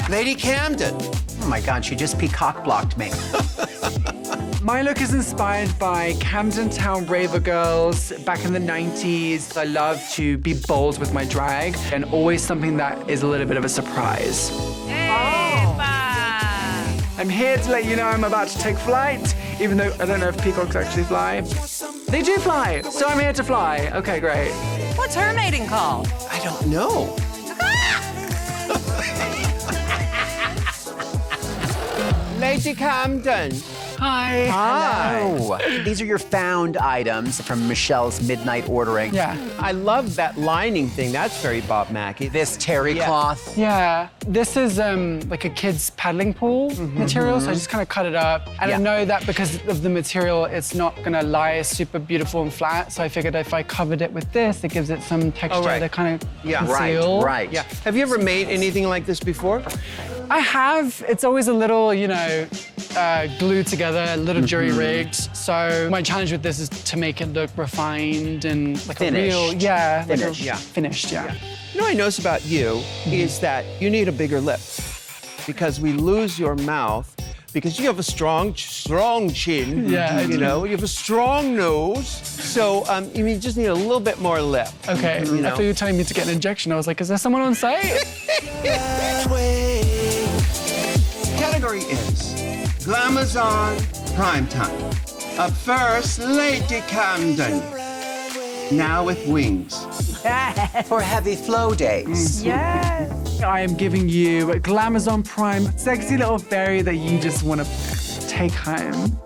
Lady Camden. Oh my God, she just peacock blocked me. My look is inspired by Camden Town Raver girls back in the 90s. I love to be bold with my drag and always something that is a little bit of a surprise. I'm here to let you know I'm about to take flight, even though I don't know if peacocks actually fly. They do fly, so I'm here to fly. Okay, great. What's her mating call? I don't know. Lady Camden. Hi. Hello. These are your found items from Michelle's midnight ordering. Yeah. I love that lining thing. That's very Bob Mackie. This terry cloth. Yeah, this is like a kid's paddling pool material, so I just kind of cut it up. And I know that because of the material, it's not gonna lie super beautiful and flat, so I figured if I covered it with this, it gives it some texture to kind of conceal. Right. Yeah. Have you ever made anything like this before? I have. It's always a little, you know, glued together, a little jury-rigged. So my challenge with this is to make it look refined and like Finished. a real, yeah. Finished. Like finished, yeah. You know what I notice about you is that you need a bigger lip because we lose your mouth because you have a strong chin. Yeah, I you do. know, you have a strong nose. So you just need a little bit more lip. Okay, You know? I thought you were telling me to get an injection. I was like, is there someone on site? Category is Glamazon Primetime. Up first, Lady Camden. Now with wings. For heavy flow days. Yes. I am giving you a Glamazon Prime sexy little fairy that you just want to take home.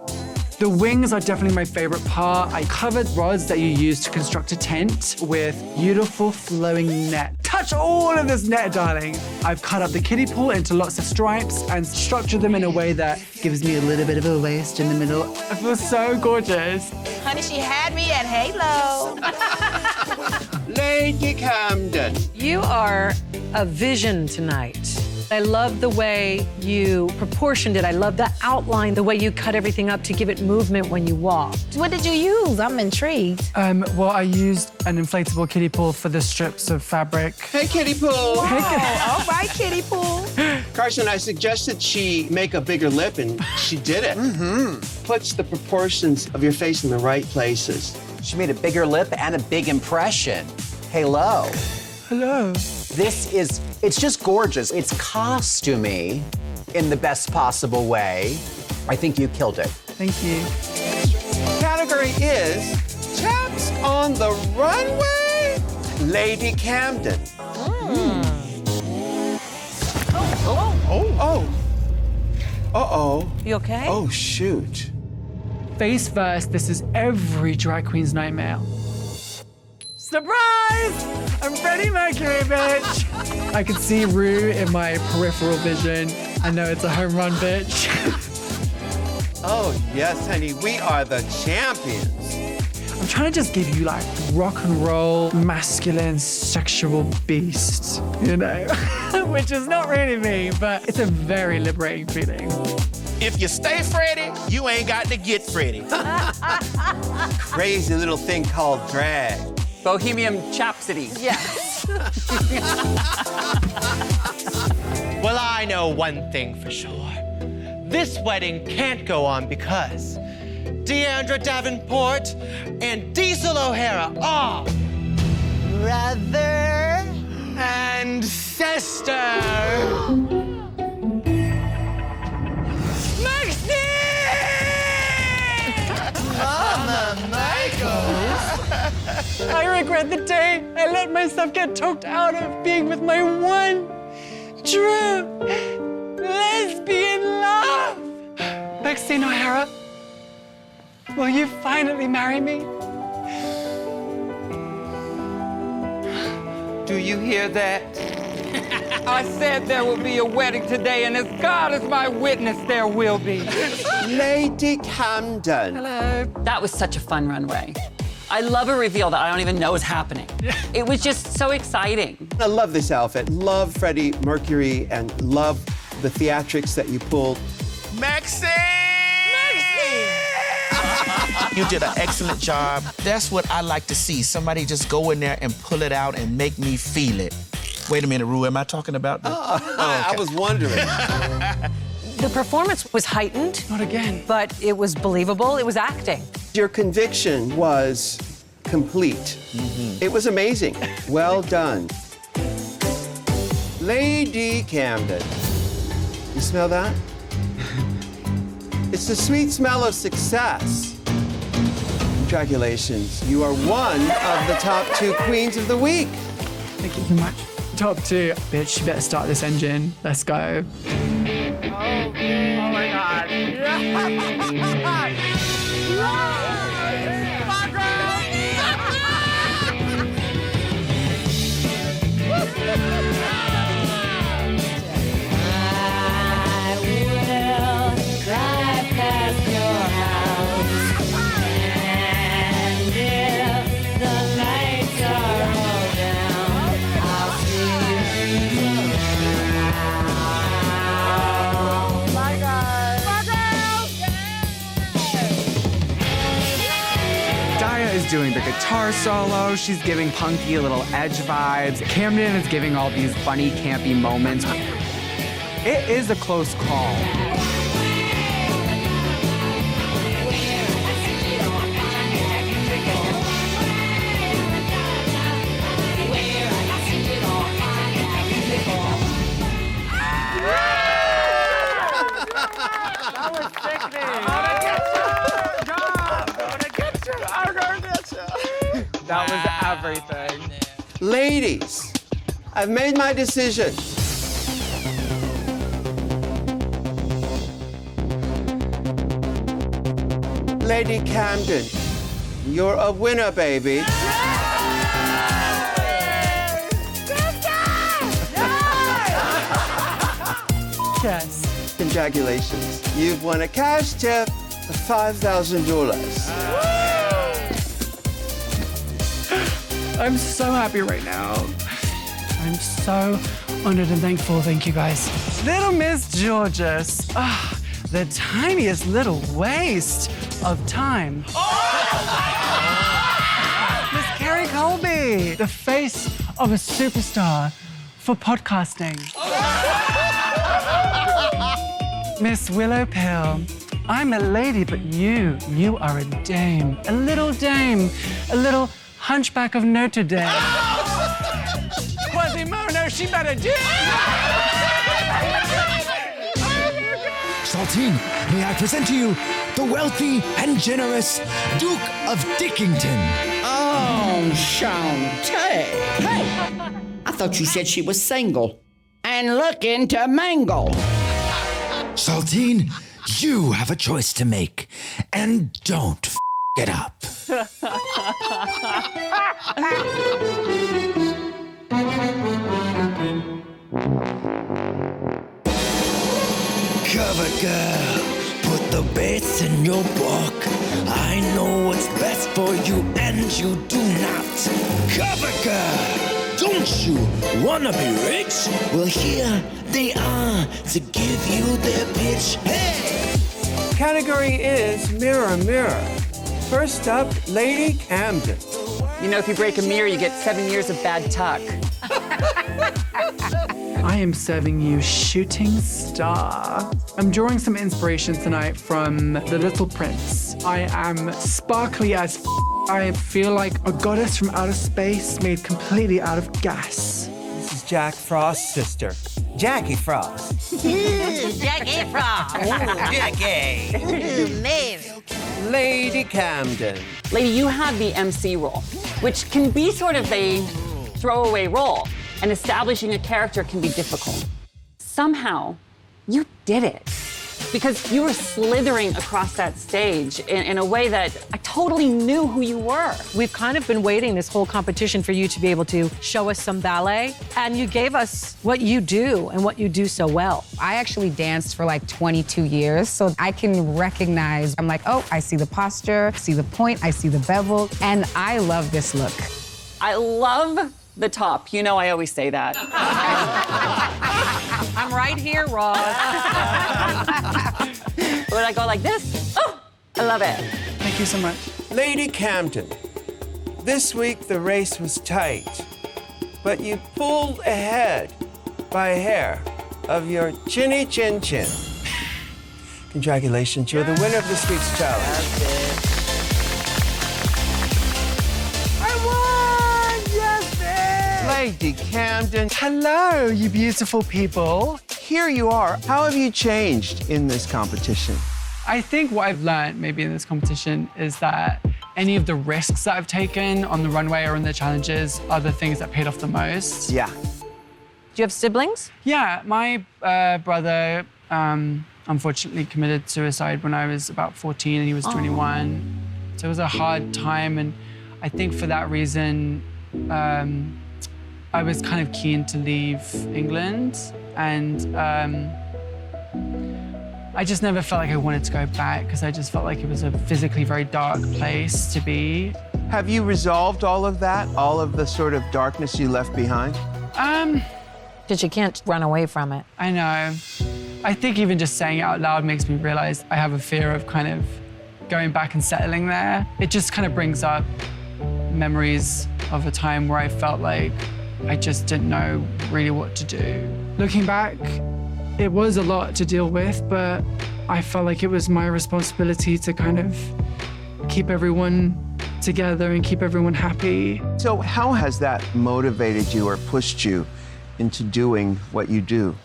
The wings are definitely my favorite part. I covered rods that you use to construct a tent with beautiful flowing net. Touch all of this net, darling. I've cut up the kiddie pool into lots of stripes and structured them in a way that gives me a little bit of a waist in the middle. I feel so gorgeous. Honey, she had me at halo. Lady Camden. You are a vision tonight. I love the way you proportioned it. I love the outline, the way you cut everything up to give it movement when you walked. What did you use? I'm intrigued. Well, I used an inflatable kiddie pool for the strips of fabric. Hey, kiddie pool. Wow. All right, kiddie pool. Carson, I suggested she make a bigger lip, and she did it. Puts the proportions of your face in the right places. She made a bigger lip and a big impression. Hello. Hello. It's just gorgeous. It's costumey in the best possible way. I think you killed it. Thank you. Category is Chaps on the Runway, Lady Camden. Uh-oh. You okay? Oh, shoot. Face first, this is every drag queen's nightmare. Surprise! I'm Freddie Mercury, bitch! I could see Ru in my peripheral vision. I know it's a home run, bitch. Oh, yes, honey, we are the champions. I'm trying to just give you like rock and roll, masculine, sexual beast, you know? Which is not really me, but it's a very liberating feeling. If you stay Freddie, you ain't got to get Freddie. Crazy little thing called drag. Bohemian Chapsody. Yes. Well, I know one thing for sure. This wedding can't go on because Deandra Davenport and Diesel O'Hara are Brother and sister. Mama Michaels. I regret the day I let myself get talked out of being with my one true lesbian love. Maxine O'Hara, will you finally marry me? Do you hear that? I said there will be a wedding today, and as God is my witness, there will be. Lady Camden. Hello. That was such a fun runway. I love a reveal that I don't even know is happening. It was just so exciting. I love this outfit. Love Freddie Mercury and love the theatrics that you pulled. Maxine! You did an excellent job. That's what I like to see. Somebody just go in there and pull it out and make me feel it. Wait a minute, Ru, am I talking about this? I was wondering. The performance was heightened. Not again. But it was believable. It was acting. Your conviction was complete. It was amazing. Well done. Lady Camden. You smell that? It's the sweet smell of success. Congratulations. You are one of the top 2 queens of the week. Thank you so much. Top 2. Bitch, you better start this engine. Let's go. Oh my God. Doing the guitar solo, she's giving punky little edge vibes. Camden is giving all these funny, campy moments. It is a close call. That was sickening. That was everything. Ladies, I've made my decision. Lady Camden, you're a winner, baby. Yes. Congratulations. You've won a cash tip of $5,000. I'm so happy right now. I'm so honored and thankful. Thank you, guys. Little Miss Georges. Ah, the tiniest little waste of time. Miss Carrie Colby, the face of a superstar for podcasting. Miss Willow Pill, I'm a lady, but you are a dame. A little hunchback of Notre Dame. Quasimodo, she better do. Saltine, may I present to you the wealthy and generous Duke of Dickington. Oh, Shantae. Hey, I thought you said she was single and looking to mangle. Saltine, you have a choice to make, and don't f it up. Cover girl, put the bass in your book. I know what's best for you, and you do not. Cover girl, don't you wanna be rich? Well, here they are to give you their pitch. Hey! Category is Mirror, Mirror. First up, Lady Camden. You know, if you break a mirror, you get 7 years of bad tuck. I am serving you Shooting Star. I'm drawing some inspiration tonight from The Little Prince. I am sparkly as I feel like a goddess from outer space made completely out of gas. This is Jack Frost's sister, Jackie Frost. Jackie Frost. Jackie. Lady Camden. Lady, you have the MC role, which can be sort of a throwaway role, and establishing a character can be difficult. Somehow, you did it. Because you were slithering across that stage in a way that I totally knew who you were. We've kind of been waiting this whole competition for you to be able to show us some ballet, and you gave us what you do and what you do so well. I actually danced for like 22 years, so I can recognize, I'm like, oh, I see the posture, I see the point, I see the bevel, and I love this look. I love the top. You know I always say that. I'm right here, Ross. Would I go like this? Oh, I love it. Thank you so much. Lady Camden, this week the race was tight, but you pulled ahead by a hair of your chinny chin chin. Congratulations, you're the winner of this week's challenge. Lady Camden. Hello, you beautiful people. Here you are. How have you changed in this competition? I think what I've learned maybe in this competition is that any of the risks that I've taken on the runway or in the challenges are the things that paid off the most. Yeah. Do you have siblings? Yeah, my brother unfortunately committed suicide when I was about 14 and he was 21. So it was a hard time, and I think for that reason, I was kind of keen to leave England, and I just never felt like I wanted to go back because I just felt like it was a physically very dark place to be. Have you resolved all of that, all of the sort of darkness you left behind? Because you can't run away from it. I know. I think even just saying it out loud makes me realize I have a fear of kind of going back and settling there. It just kind of brings up memories of a time where I felt like I just didn't know really what to do. Looking back, it was a lot to deal with, but I felt like it was my responsibility to kind of keep everyone together and keep everyone happy. So how has that motivated you or pushed you into doing what you do?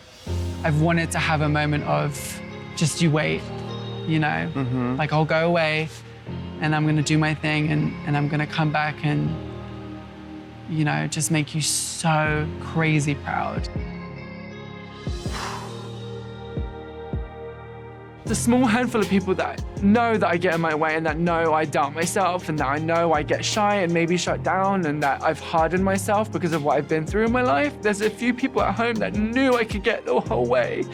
I've wanted to have a moment of just you wait, you know? Like I'll go away and I'm gonna do my thing and I'm gonna come back and, you know, just make you so crazy proud. The small handful of people that know that I get in my way and that know I doubt myself and that I know I get shy and maybe shut down and that I've hardened myself because of what I've been through in my life. There's a few people at home that knew I could get the whole way.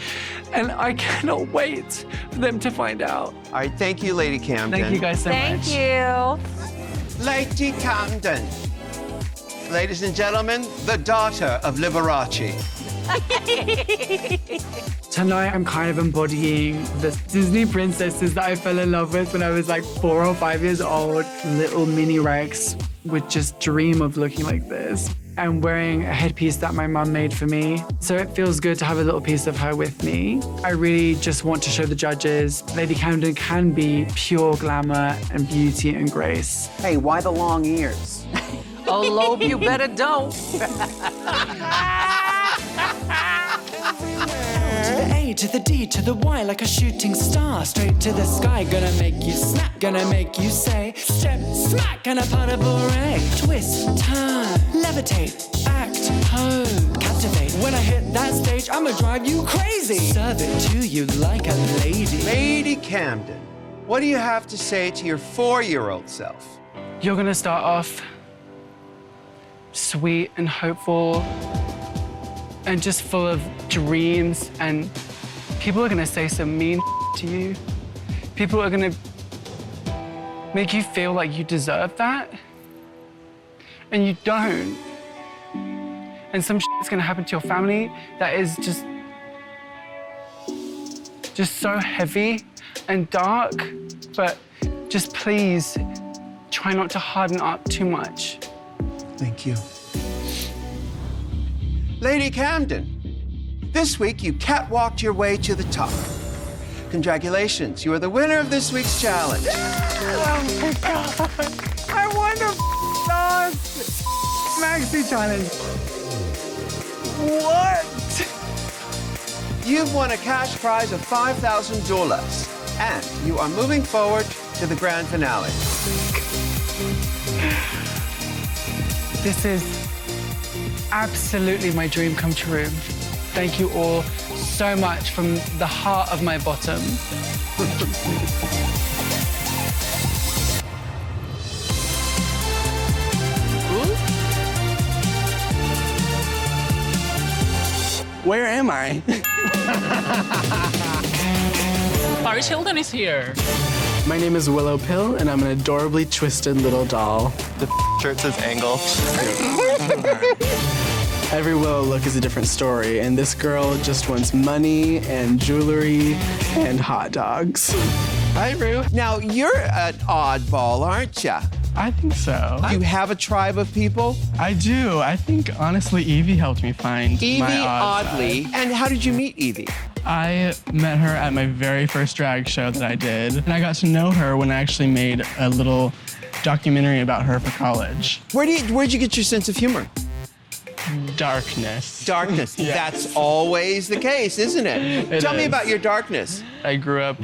And I cannot wait for them to find out. All right, thank you, Lady Camden. Thank you guys so much. Thank you. Lady Camden. Ladies and gentlemen, the daughter of Liberace. Tonight, I'm kind of embodying the Disney princesses that I fell in love with when I was like 4 or 5 years old. Little mini Rex would just dream of looking like this. I'm wearing a headpiece that my mum made for me, so it feels good to have a little piece of her with me. I really just want to show the judges Lady Camden can be pure glamour and beauty and grace. Hey, why the long ears? Oh, Loeb, you better don't. To the A, to the D, to the Y, like a shooting star. Straight to the sky, gonna make you snap, gonna make you say, step, smack, and a pot of beret. Twist, turn, levitate, act, pose, captivate. When I hit that stage, I'ma drive you crazy. Serve it to you like a lady. Lady Camden, what do you have to say to your 4-year-old self? You're gonna start off sweet and hopeful and just full of dreams, and people are gonna say some mean to you. People are gonna make you feel like you deserve that, and you don't. And some shit's gonna happen to your family that is just so heavy and dark, but just please try not to harden up too much. Thank you. Lady Camden, this week you catwalked your way to the top. Congratulations, you are the winner of this week's challenge. Oh my God, I won the Maxi Challenge. What? You've won a cash prize of $5,000, and you are moving forward to the grand finale. This is absolutely my dream come true. Thank you all so much from the heart of my bottom. Where am I? Paris Hilton is here. My name is Willow Pill, and I'm an adorably twisted little doll. The shirt says Angle. Every Willow look is a different story, and this girl just wants money and jewelry and hot dogs. Hi, Ru. Now, you're an oddball, aren't you? I think so. You have a tribe of people? I do. I think, honestly, Evie helped me find Evie my odd Oddly. side. And how did you meet Evie? I met her at my very first drag show that I did, and I got to know her when I actually made a little documentary about her for college. Where'd you get your sense of humor? Darkness. Darkness. Yes. That's always the case, isn't it? Tell me about your darkness. I grew up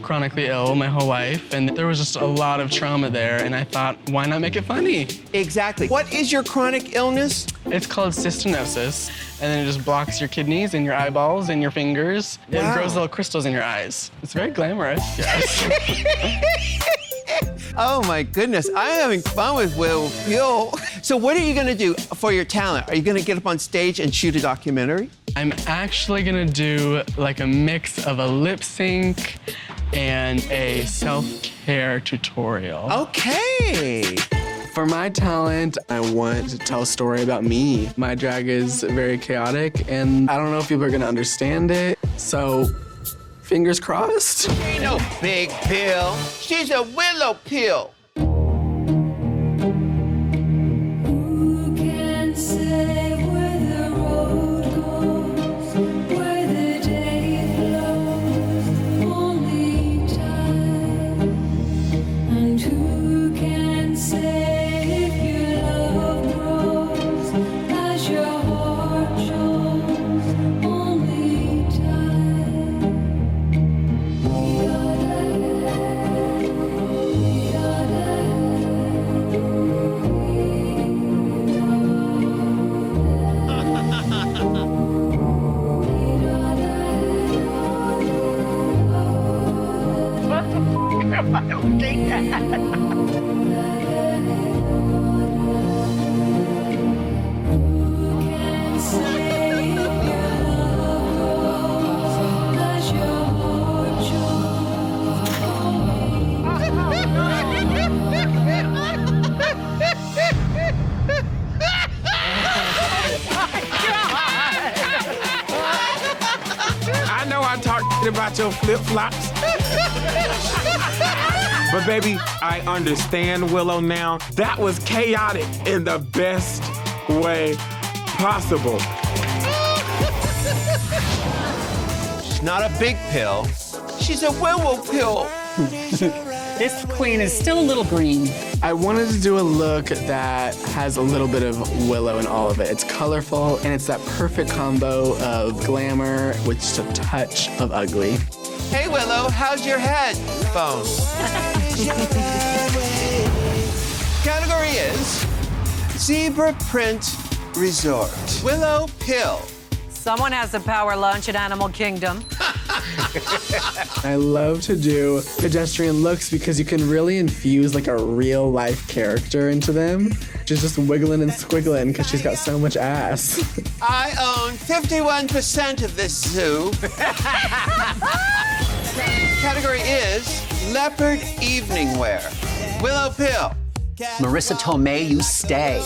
chronically ill my whole life, and there was just a lot of trauma there, and I thought, why not make it funny? Exactly. What is your chronic illness? It's called cystinosis, and then it just blocks your kidneys and your eyeballs and your fingers. Wow. It grows little crystals in your eyes. It's very glamorous, yes. Oh my goodness, I'm having fun with Will Peel. So what are you gonna do for your talent? Are you gonna get up on stage and shoot a documentary? I'm actually gonna do like a mix of a lip sync and a self-care tutorial. Okay. For my talent, I want to tell a story about me. My drag is very chaotic, and I don't know if people are gonna understand it, so fingers crossed. She ain't no big pill. She's a willow pill. Who can say where the road goes, where the day flows? Only time. And who can say if your love grows as your heart shows? Only time. We are I don't take that. I know I talked about your flip-flops. But baby, I understand Willow now. That was chaotic in the best way possible. She's not a big pill. She's a Willow pill. This queen is still a little green. I wanted to do a look that has a little bit of Willow in all of it. It's colorful, and it's that perfect combo of glamour with just a touch of ugly. Hey, Willow, how's your head? Bone. Category is Zebra Print Resort. Willow pill. Someone has a power lunch at Animal Kingdom. I love to do pedestrian looks because you can really infuse like a real life character into them. She's just wiggling and squiggling because she's got so much ass. I own 51% of this zoo. Category is leopard evening wear. Willow pill. Marissa Tomei, you stay.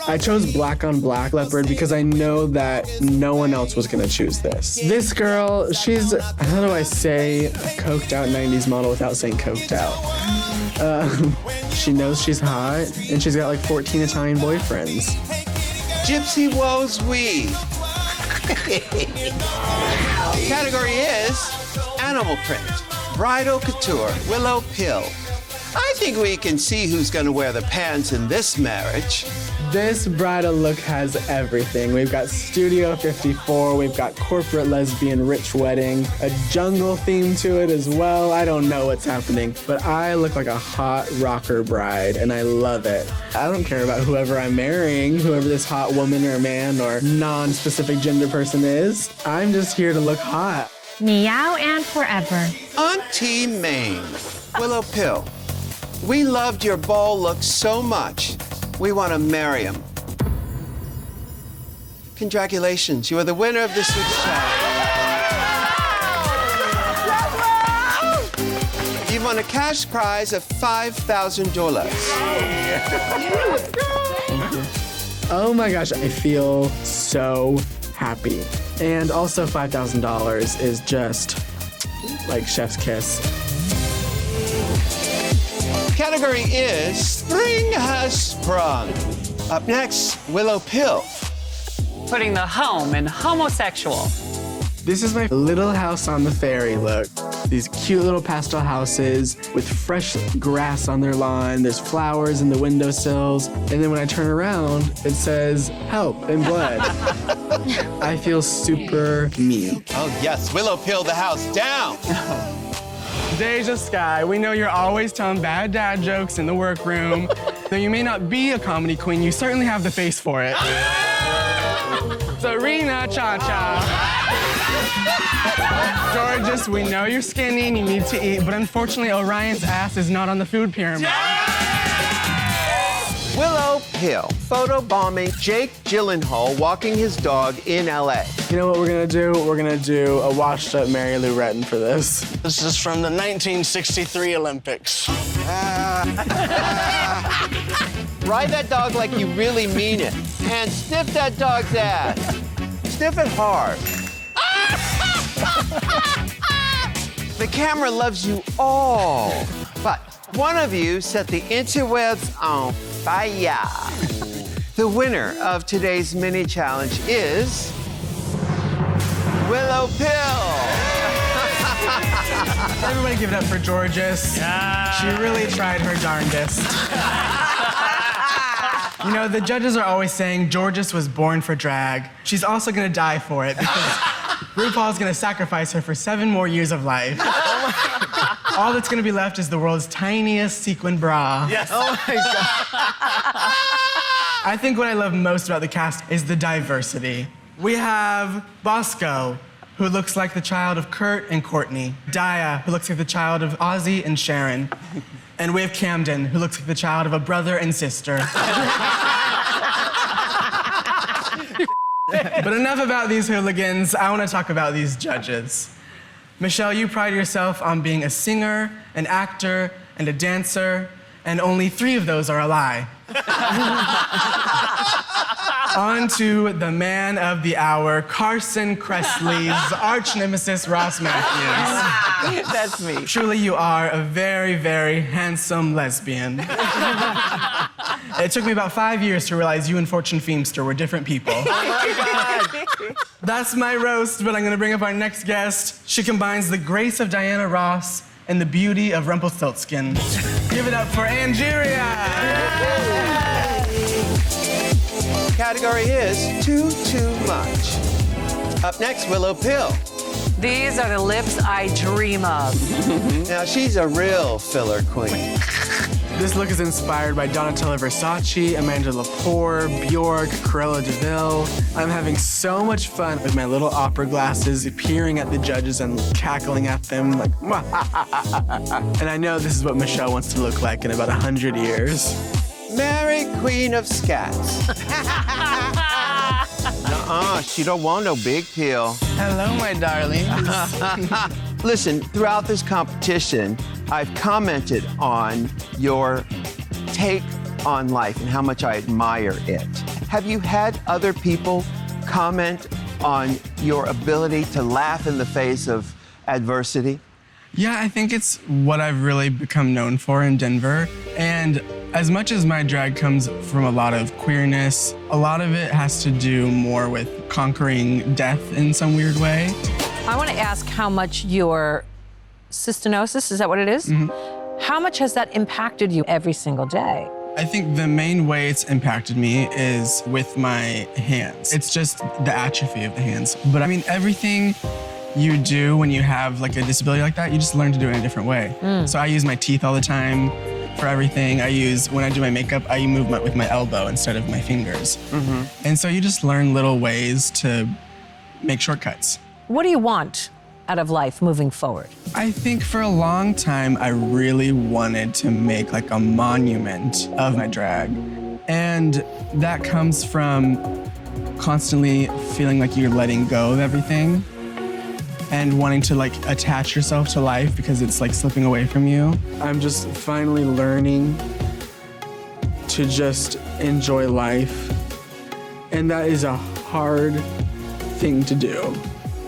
I chose black on black leopard because I know that no one else was gonna choose this. This girl, she's, how do I say, a coked out 90s model without saying coked out. She knows she's hot, and she's got like 14 Italian boyfriends. Gypsy woes we. Category is animal print. Bridal couture. Willow pill. I think we can see who's gonna wear the pants in this marriage. This bridal look has everything. We've got Studio 54, we've got corporate lesbian rich wedding, a jungle theme to it as well. I don't know what's happening, but I look like a hot rocker bride, and I love it. I don't care about whoever I'm marrying, whoever this hot woman or man or non-specific gender person is. I'm just here to look hot. Meow and forever. Auntie Mame. Willow pill. We loved your ball look so much, we want to marry him. Congratulations, you are the winner of this week's challenge. You've won a cash prize of $5,000. Oh my gosh, I feel so happy. And also $5,000 is just like chef's kiss. Category is Spring Has Sprung. Up next, Willow pill. Putting the home in homosexual. This is my little house on the ferry look. These cute little pastel houses with fresh grass on their lawn. There's flowers in the windowsills. And then when I turn around, it says, help in blood. I feel super me. Oh yes, Willow pill the house down. Deja Sky, we know you're always telling bad dad jokes in the workroom. Though you may not be a comedy queen, you certainly have the face for it. Serena Cha-Cha. Georges, we know you're skinny and you need to eat, but unfortunately Orion's ass is not on the food pyramid. Willow pill. Photobombing Jake Gyllenhaal walking his dog in LA. You know what we're gonna do? We're gonna do a washed up Mary Lou Retton for this. This is from the 1963 Olympics. Ride that dog like you really mean it. And sniff that dog's ass. Sniff it hard. The camera loves you all. But one of you set the interwebs on fire. The winner of today's mini challenge is Willow pill. Everybody give it up for Georges. Yeah. She really tried her darndest. You know, the judges are always saying Georges was born for drag. She's also gonna die for it because RuPaul's gonna sacrifice her for 7 more years of life. All that's gonna be left is the world's tiniest sequin bra. Yes. Oh my God. I think what I love most about the cast is the diversity. We have Bosco, who looks like the child of Kurt and Courtney. Daya, who looks like the child of Ozzy and Sharon. And we have Camden, who looks like the child of a brother and sister. But enough about these hooligans. I want to talk about these judges. Michelle, you pride yourself on being a singer, an actor, and a dancer, and only 3 of those are a lie. On to the man of the hour, Carson Kressley's arch nemesis, Ross Matthews. That's me. Truly, you are a very, very handsome lesbian. It took me about 5 years to realize you and Fortune Feimster were different people. Oh my God. That's my roast, but I'm gonna bring up our next guest. She combines the grace of Diana Ross and the beauty of Rumpelstiltskin. Give it up for Angeria! Category is too much. Up next, Willow Pill. These are the lips I dream of. Now, she's a real filler queen. This look is inspired by Donatella Versace, Amanda Lepore, Bjork, Cruella de Vil. I'm having so much fun with my little opera glasses, peering at the judges and cackling at them like, and I know this is what Michelle wants to look like in about 100 years. Mary Queen of Scats. She don't want no big pill. Hello, my darling. Listen, throughout this competition, I've commented on your take on life and how much I admire it. Have you had other people comment on your ability to laugh in the face of adversity? Yeah, I think it's what I've really become known for in Denver. And as much as my drag comes from a lot of queerness, a lot of it has to do more with conquering death in some weird way. I want to ask how much your cystinosis, is that what it is? Mm-hmm. How much has that impacted you every single day? I think the main way it's impacted me is with my hands. It's just the atrophy of the hands. But I mean, everything you do when you have like a disability like that, you just learn to do it in a different way. So I use my teeth all the time for everything. When I do my makeup, I move with my elbow instead of my fingers. And so you just learn little ways to make shortcuts. What do you want out of life moving forward? I think for a long time, I really wanted to make like a monument of my drag. And that comes from constantly feeling like you're letting go of everything and wanting to like attach yourself to life because it's like slipping away from you. I'm just finally learning to just enjoy life. And that is a hard thing to do.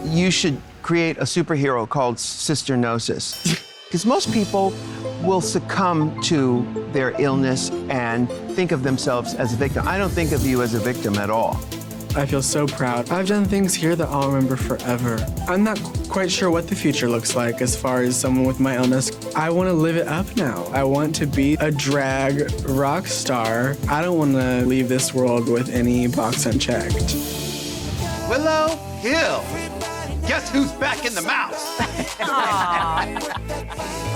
You should create a superhero called Cysternosis. Because most people will succumb to their illness and think of themselves as a victim. I don't think of you as a victim at all. I feel so proud. I've done things here that I'll remember forever. I'm not quite sure what the future looks like as far as someone with my illness. I want to live it up now. I want to be a drag rock star. I don't want to leave this world with any box unchecked. Willow Hill. Guess who's back in the mouse?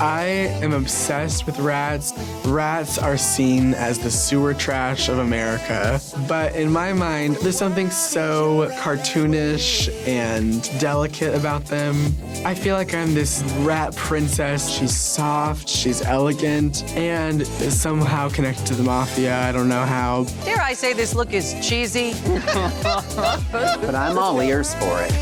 I am obsessed with rats. Rats are seen as the sewer trash of America. But in my mind, there's something so cartoonish and delicate about them. I feel like I'm this rat princess. She's soft, she's elegant, and is somehow connected to the mafia. I don't know how. Dare I say this look is cheesy? But I'm all ears for it.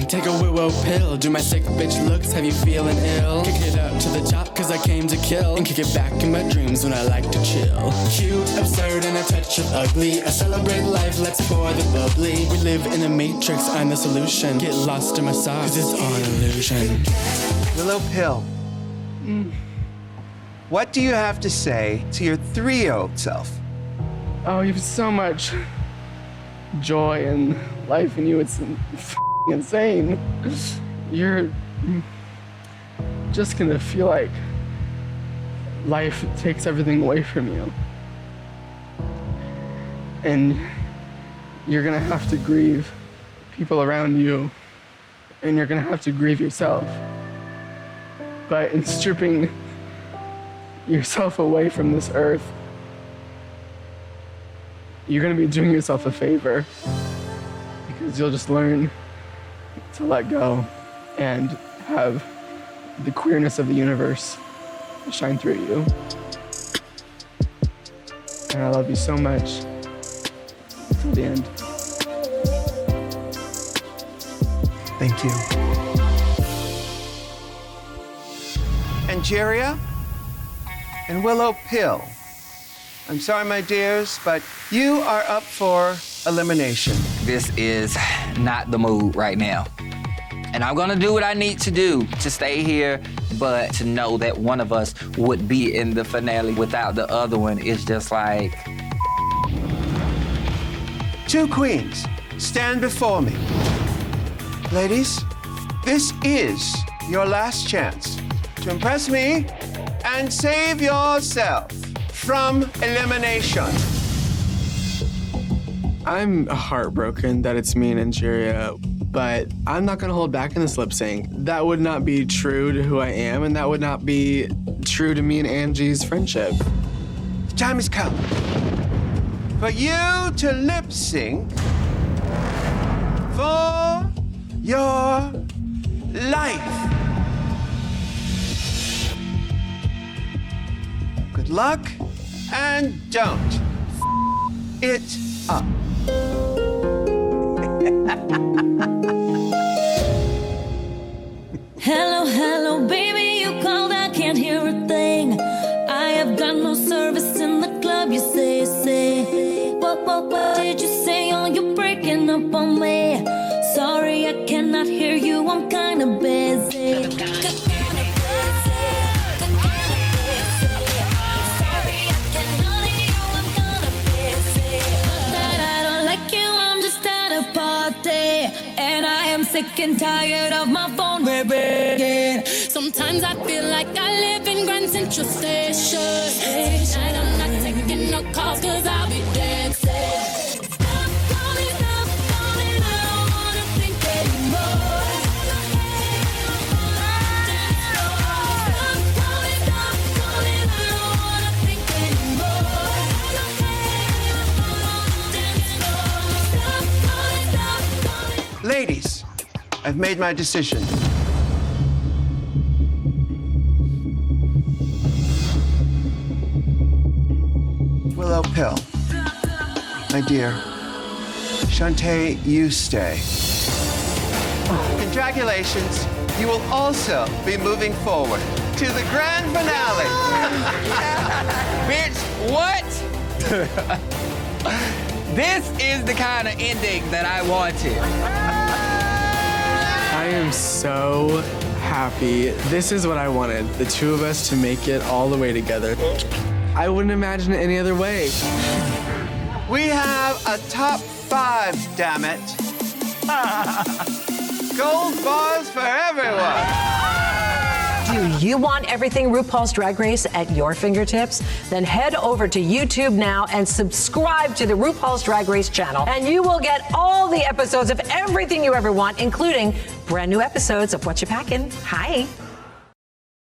Take a willow pill, do my sick bitch looks, have you feeling ill? Kick it up to the top, cause I came to kill. And kick it back in my dreams when I like to chill. Cute, absurd, and a touch of ugly. I celebrate life, let's pour the bubbly. We live in a matrix, I'm the solution. Get lost in my sauce, cause it's all an illusion. Willow Pill. What do you have to say to your 3-year-old self? Oh, you have so much joy and life in you. It's insane. You're just gonna feel like life takes everything away from you. And you're gonna have to grieve people around you, and you're gonna have to grieve yourself. But in stripping yourself away from this earth, you're gonna be doing yourself a favor. because you'll just learn to let go and have the queerness of the universe shine through you. And I love you so much till the end. Thank you. Angeria and Willow Pill. I'm sorry, my dears, but you are up for elimination. This is not the mood right now. And I'm gonna do what I need to do to stay here, but to know that one of us would be in the finale without the other one is just like... Two queens, stand before me. Ladies, this is your last chance to impress me and save yourself from elimination. I'm heartbroken that it's me and Angeria, but I'm not gonna hold back in this lip sync. That would not be true to who I am, and that would not be true to me and Angie's friendship. The time has come for you to lip sync for your life. Good luck, and don't it up. Hello, hello, baby, you called, I can't hear a thing. I have got no service in the club, you say. What did you say? Oh, you're breaking up on me. Sorry, I cannot hear you, I'm kinda busy. Sick and tired of my phone ringing. Sometimes I feel like I live in Grand Central Station. Tonight I'm not taking no calls cause I'll be dancing. Stop calling, I don't wanna think anymore. Stop calling, I don't wanna think anymore. Stop calling. Ladies, I've made my decision. Willow Pill, my dear, Shantae, you stay. Congratulations, you will also be moving forward to the grand finale. Bitch, what? This is the kind of ending that I wanted. I am so happy. This is what I wanted, the two of us to make it all the way together. I wouldn't imagine it any other way. We have a top 5, damn it. Gold bars for everyone. Do you want everything RuPaul's Drag Race at your fingertips? Then head over to YouTube now and subscribe to the RuPaul's Drag Race channel, and you will get all the episodes of everything you ever want, including brand new episodes of What You Packin'. Hi.